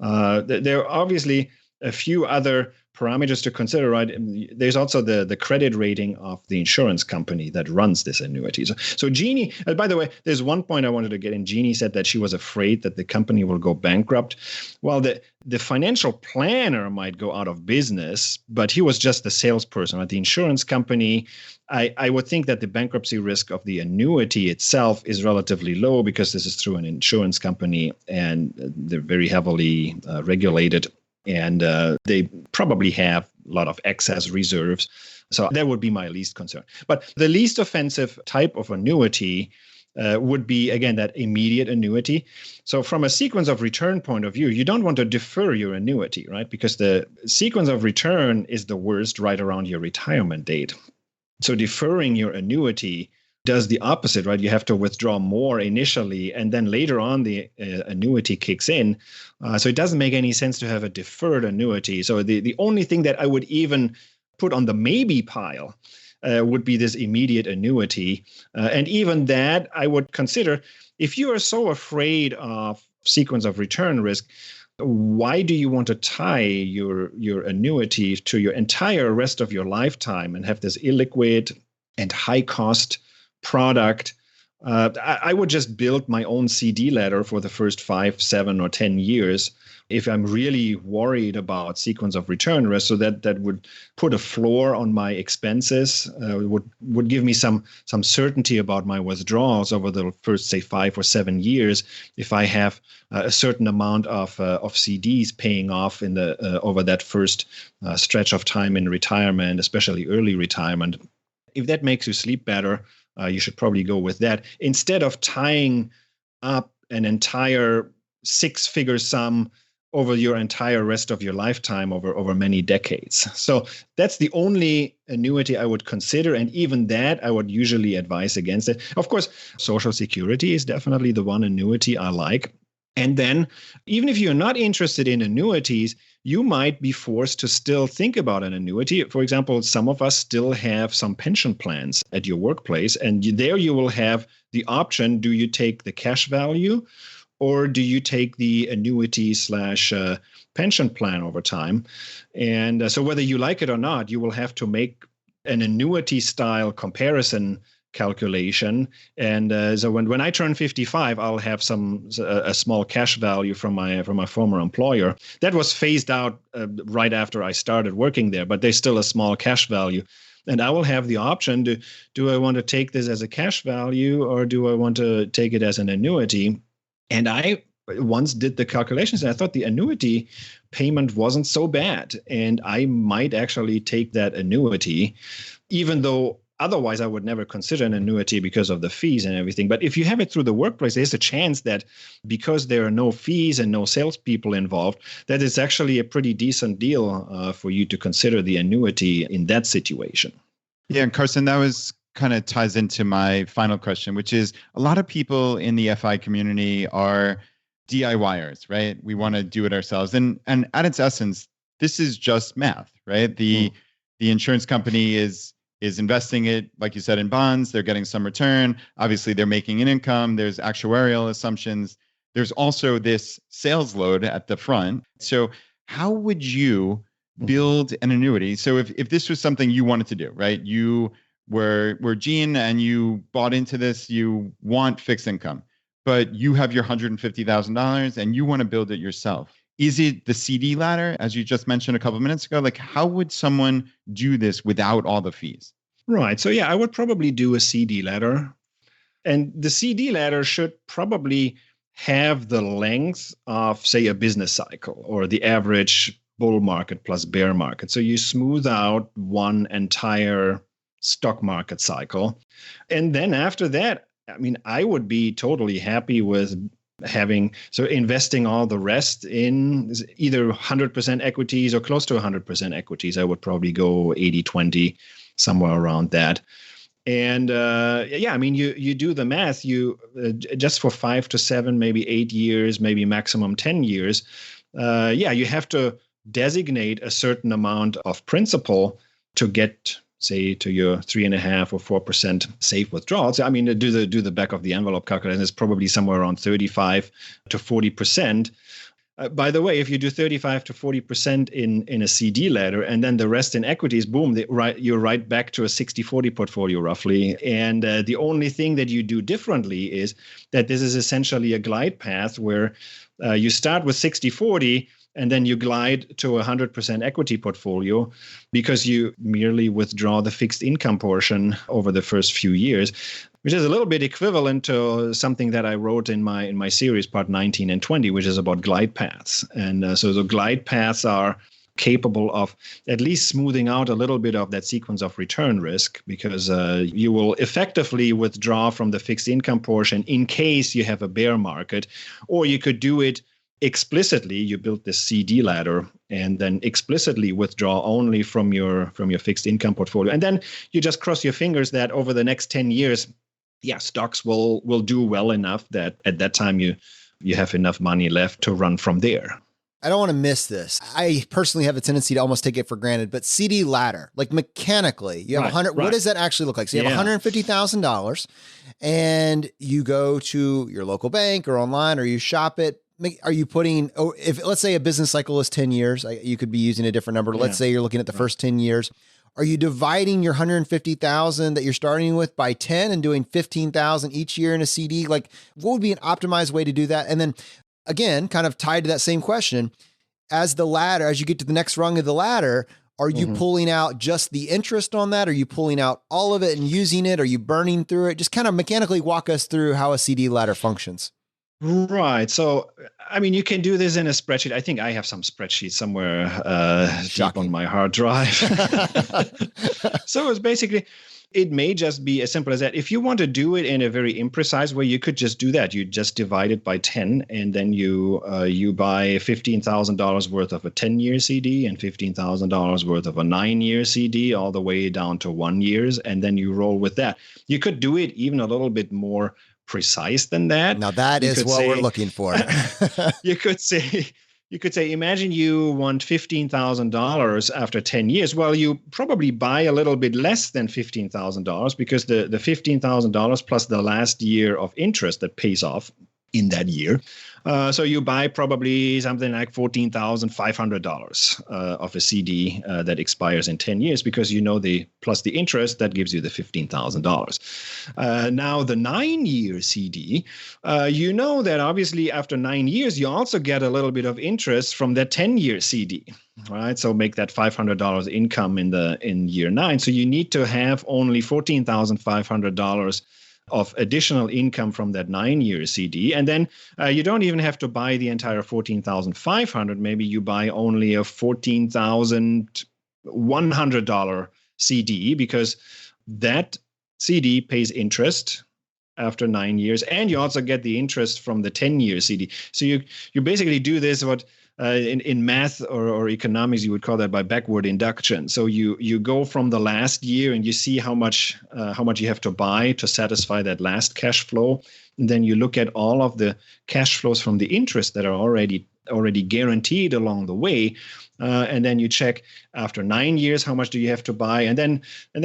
S4: There are obviously a few other parameters to consider, right? There's also the credit rating of the insurance company that runs this annuity. So Jeannie, by the way, there's one point I wanted to get in. Jeannie said that she was afraid that the company will go bankrupt. Well, the financial planner might go out of business, but he was just the salesperson at the insurance company. I would think that the bankruptcy risk of the annuity itself is relatively low because this is through an insurance company and they're very heavily regulated. And they probably have a lot of excess reserves. So that would be my least concern. But the least offensive type of annuity would be, again, that immediate annuity. So from a sequence of return point of view, you don't want to defer your annuity, right? Because the sequence of return is the worst right around your retirement date. So deferring your annuity does the opposite, right? You have to withdraw more initially, and then later on the annuity kicks in. So it doesn't make any sense to have a deferred annuity. So the only thing that I would even put on the maybe pile would be this immediate annuity. And even that I would consider, if you are so afraid of sequence of return risk, why do you want to tie your annuity to your entire rest of your lifetime and have this illiquid and high cost product? I would just build my own CD ladder for the first 5, 7, or 10 years if I'm really worried about sequence of return risk. So that would put a floor on my expenses, would give me some certainty about my withdrawals over the first, say, 5 or 7 years. If I have a certain amount of CDs paying off in the over that first stretch of time in retirement, especially early retirement, if that makes you sleep better, you should probably go with that instead of tying up an entire 6-figure sum over your entire rest of your lifetime over many decades. So that's the only annuity I would consider. And even that, I would usually advise against it. Of course, Social Security is definitely the one annuity I like. And then even if you're not interested in annuities, you might be forced to still think about an annuity. For example, some of us still have some pension plans at your workplace, and there you will have the option, do you take the cash value or do you take the annuity / pension plan over time? And so whether you like it or not, you will have to make an annuity style comparison calculation. And so when I turn 55, I'll have a small cash value from my former employer. That was phased out right after I started working there, but there's still a small cash value. And I will have the option do I want to take this as a cash value or do I want to take it as an annuity? And I once did the calculations and I thought the annuity payment wasn't so bad. And I might actually take that annuity, even though otherwise I would never consider an annuity because of the fees and everything. But if you have it through the workplace, there's a chance that because there are no fees and no salespeople involved, that it's actually a pretty decent deal for you to consider the annuity in that situation.
S3: Yeah, and Carson, that was kind of ties into my final question, which is a lot of people in the FI community are DIYers, right? We want to do it ourselves. And at its essence, this is just math, right? The insurance company is investing it, like you said, in bonds. They're getting some return. Obviously, they're making an income. There's actuarial assumptions. There's also this sales load at the front. So how would you build an annuity? So if this was something you wanted to do, right? You were Gene and you bought into this, you want fixed income, but you have your $150,000 and you want to build it yourself. Is it the CD ladder, as you just mentioned a couple of minutes ago? Like, how would someone do this without all the fees?
S4: Right. So yeah, I would probably do a CD ladder. And the CD ladder should probably have the length of, say, a business cycle or the average bull market plus bear market. So you smooth out one entire stock market cycle. And then after that, I mean, I would be totally happy with investing all the rest in either 100% equities or close to 100% equities. I would probably go 80-20, somewhere around that. And I mean, you do the math, just for 5 to 7, maybe 8 years, maybe maximum 10 years. You have to designate a certain amount of principal to get, say, to your 3.5 or 4% safe withdrawals. I mean, do the back of the envelope calculation is probably somewhere around 35 to 40%. By the way, if you do 35 to 40% in a CD ladder and then the rest in equities, boom, you're right back to a 60-40 portfolio roughly. And the only thing that you do differently is that this is essentially a glide path where you start with 60-40 and then you glide to a 100% equity portfolio because you merely withdraw the fixed income portion over the first few years, which is a little bit equivalent to something that I wrote in my series, part 19 and 20, which is about glide paths. And so the glide paths are capable of at least smoothing out a little bit of that sequence of return risk because you will effectively withdraw from the fixed income portion in case you have a bear market, or you could do it explicitly. You build this CD ladder and then explicitly withdraw only from your fixed income portfolio. And then you just cross your fingers that over the next 10 years, yeah, stocks will do well enough that at that time you have enough money left to run from there.
S1: I don't want to miss this. I personally have a tendency to almost take it for granted, but CD ladder, like mechanically, you have
S4: Right,
S1: 100. What
S4: right.
S1: does that actually look like? So you have
S4: Yeah.
S1: $150,000 and you go to your local bank or online or you shop it. Are you putting, if let's say a business cycle is 10 years, you could be using a different number. Let's say you're looking at the first 10 years. Are you dividing your 150,000 that you're starting with by 10 and doing 15,000 each year in a CD? Like, what would be an optimized way to do that? And then again, kind of tied to that same question, as you get to the next rung of the ladder, are you pulling out just the interest on that? Are you pulling out all of it and using it? Are you burning through it? Just kind of mechanically walk us through how a CD ladder functions.
S4: Right. So, I mean, you can do this in a spreadsheet. I think I have some spreadsheets somewhere deep on my hard drive. So it's basically, it may just be as simple as that. If you want to do it in a very imprecise way, you could just do that. You just divide it by 10, and then you buy $15,000 worth of a 10-year CD and $15,000 worth of a 9-year CD, all the way down to 1 year, and then you roll with that. You could do it even a little bit more precise than that.
S1: Now that is what we're looking for.
S4: You could say, imagine you want $15,000 after 10 years. Well, you probably buy a little bit less than $15,000 because the $15,000 plus the last year of interest that pays off in that year. So you buy probably something like $14,500 of a CD that expires in 10 years because plus the interest that gives you the $15,000. Now the 9-year CD, that obviously after 9 years you also get a little bit of interest from that 10-year CD. Right, so make that $500 income in year 9. So you need to have only $14,500 of additional income from that 9-year CD. And then you don't even have to buy the entire $14,500. Maybe you buy only a $14,100 CD because that CD pays interest after 9 years. And you also get the interest from the 10-year CD. So you basically do this, what in math or economics, you would call that by backward induction. So you go from the last year and you see how much you have to buy to satisfy that last cash flow. And then you look at all of the cash flows from the interest that are already guaranteed along the way. And then you check after 9 years, how much do you have to buy? And then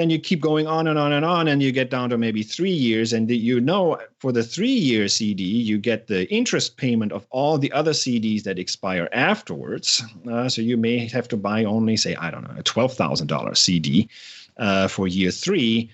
S4: you keep going on and on and on, and you get down to maybe 3 years. And for the 3-year CD, you get the interest payment of all the other CDs that expire afterwards. So you may have to buy only, say, I don't know, a $12,000 CD for year 3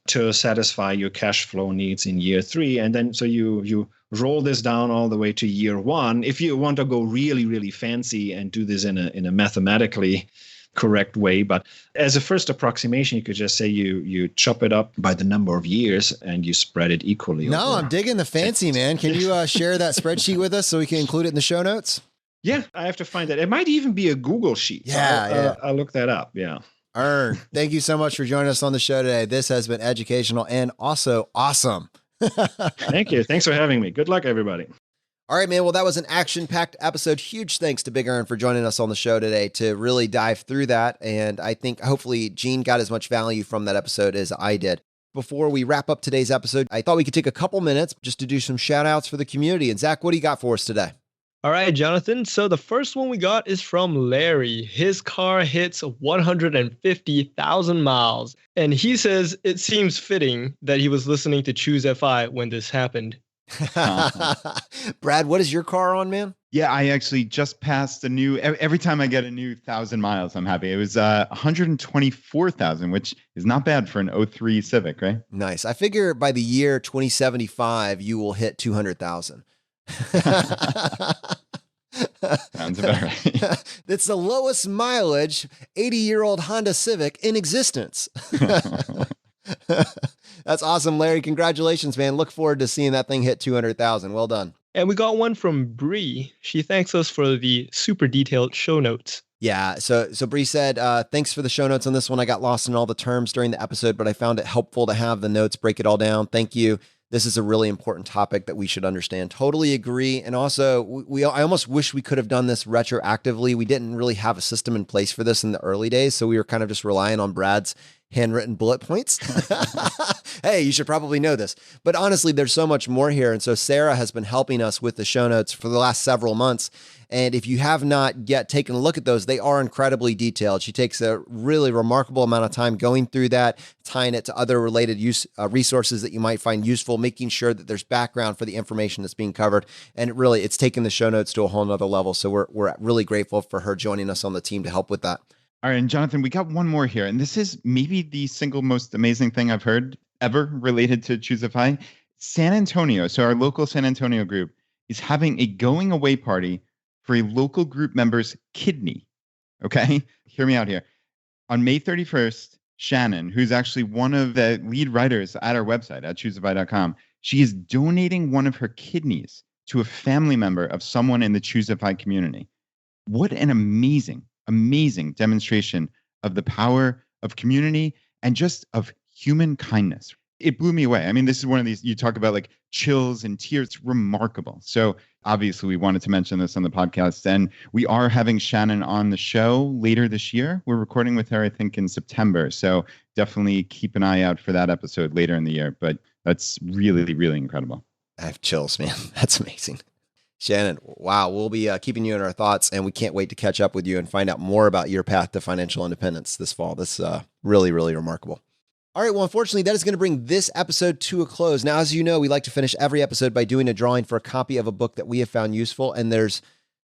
S4: to satisfy your cash flow needs in year 3. And then so you roll this down all the way to year 1. If you want to go really, really fancy and do this in a mathematically correct way, but as a first approximation, you could just say you chop it up by the number of years and you spread it equally.
S1: No, I'm digging the fancy, man. Can you share that spreadsheet with us so we can include it in the show notes?
S4: Yeah, I have to find that. It might even be a Google sheet.
S1: Yeah,
S4: I'll look that up. Yeah.
S1: Ern, thank you so much for joining us on the show today. This has been educational and also awesome.
S4: Thank you. Thanks for having me. Good luck, everybody.
S1: All right, man. Well, that was an action-packed episode. Huge thanks to Big Ern for joining us on the show today to really dive through that. And I think hopefully Gene got as much value from that episode as I did. Before we wrap up today's episode, I thought we could take a couple minutes just to do some shout outs for the community. And Zach, what do you got for us today?
S7: All right, Jonathan. So the first one we got is from Larry. His car hits 150,000 miles. And he says it seems fitting that he was listening to ChooseFI when this happened.
S1: Brad, what is your car on, man?
S3: Yeah, I actually just passed every time I get a new 1,000 miles, I'm happy. It was 124,000, which is not bad for an 03 Civic, right?
S1: Nice. I figure by the year 2075, you will hit 200,000.
S3: Sounds about right.
S1: That's the lowest mileage 80-year-old Honda Civic in existence. That's awesome, Larry. Congratulations, man. Look forward to seeing that thing hit 200,000. Well done.
S7: And we got one from Bree. She thanks us for the super detailed show notes.
S1: Yeah. So Bree said, thanks for the show notes on this one. I got lost in all the terms during the episode, but I found it helpful to have the notes break it all down. Thank you. This is a really important topic that we should understand. Totally agree. And also, I almost wish we could have done this retroactively. We didn't really have a system in place for this in the early days, so we were kind of just relying on Brad's handwritten bullet points. Hey, you should probably know this. But honestly, there's so much more here. And so Sarah has been helping us with the show notes for the last several months. And if you have not yet taken a look at those, they are incredibly detailed. She takes a really remarkable amount of time going through that, tying it to other related resources that you might find useful, making sure that there's background for the information that's being covered. And it's taken the show notes to a whole nother level. So we're really grateful for her joining us on the team to help with that.
S3: All right, and Jonathan, we got one more here. And this is maybe the single most amazing thing I've heard ever related to ChooseFI. San Antonio, so our local San Antonio group, is having a going away party for a local group member's kidney. Okay, hear me out here. On May 31st, Shannon, who's actually one of the lead writers at our website at ChooseFI.com, she is donating one of her kidneys to a family member of someone in the ChooseFI community. What an amazing demonstration of the power of community and just of human kindness. It blew me away. I mean, this is one of these, you talk about like chills and tears. It's remarkable. So obviously we wanted to mention this on the podcast, and we are having Shannon on the show later this year. We're recording with her, I think, in September. So definitely keep an eye out for that episode later in the year. But that's really, really incredible.
S1: I have chills, man. That's amazing. Shannon, wow. We'll be keeping you in our thoughts, and we can't wait to catch up with you and find out more about your path to financial independence this fall. That's really, really remarkable. All right. Well, unfortunately, that is going to bring this episode to a close. Now, as you know, we like to finish every episode by doing a drawing for a copy of a book that we have found useful. And there's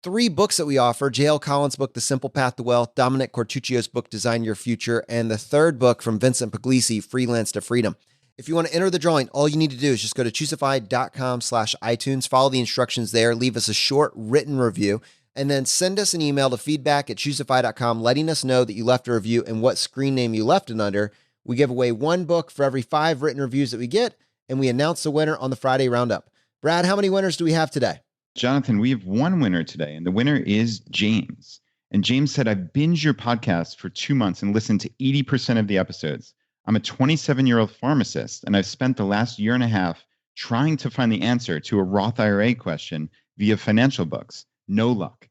S1: 3 books that we offer: J.L. Collins' book, The Simple Path to Wealth, Dominic Cortuccio's book, Design Your Future, and the 3rd book from Vincent Puglisi, Freelance to Freedom. If you want to enter the drawing, all you need to do is just go to ChooseFI.com/iTunes, follow the instructions there, leave us a short written review, and then send us an email to feedback@ChooseFI.com, letting us know that you left a review and what screen name you left it under. We give away 1 book for every 5 written reviews that we get, and we announce the winner on the Friday roundup. Brad, how many winners do we have today?
S3: Jonathan, we have 1 winner today, and the winner is James. And James said, I've binged your podcast for 2 months and listened to 80% of the episodes. I'm a 27-year-old pharmacist, and I've spent the last year and a half trying to find the answer to a Roth IRA question via financial books. No luck.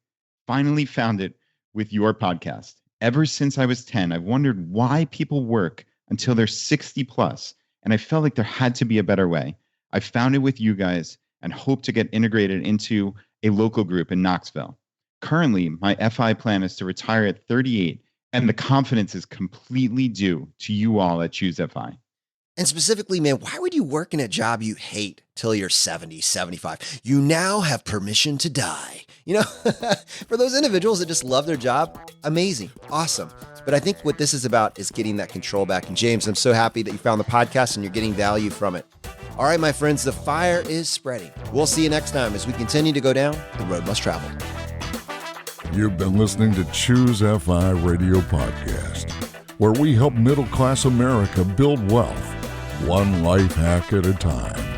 S3: Finally found it with your podcast. Ever since I was 10, I've wondered why people work until they're 60 plus, and I felt like there had to be a better way. I found it with you guys and hope to get integrated into a local group in Knoxville. Currently, my FI plan is to retire at 38, and the confidence is completely due to you all at ChooseFI.
S1: And specifically, man, why would you work in a job you hate till you're 70, 75? You now have permission to die. You know, for those individuals that just love their job, amazing, awesome. But I think what this is about is getting that control back. And James, I'm so happy that you found the podcast and you're getting value from it. All right, my friends, the fire is spreading. We'll see you next time as we continue to go down the road less traveled.
S2: You've been listening to ChooseFI Radio Podcast, where we help middle-class America build wealth, one life hack at a time.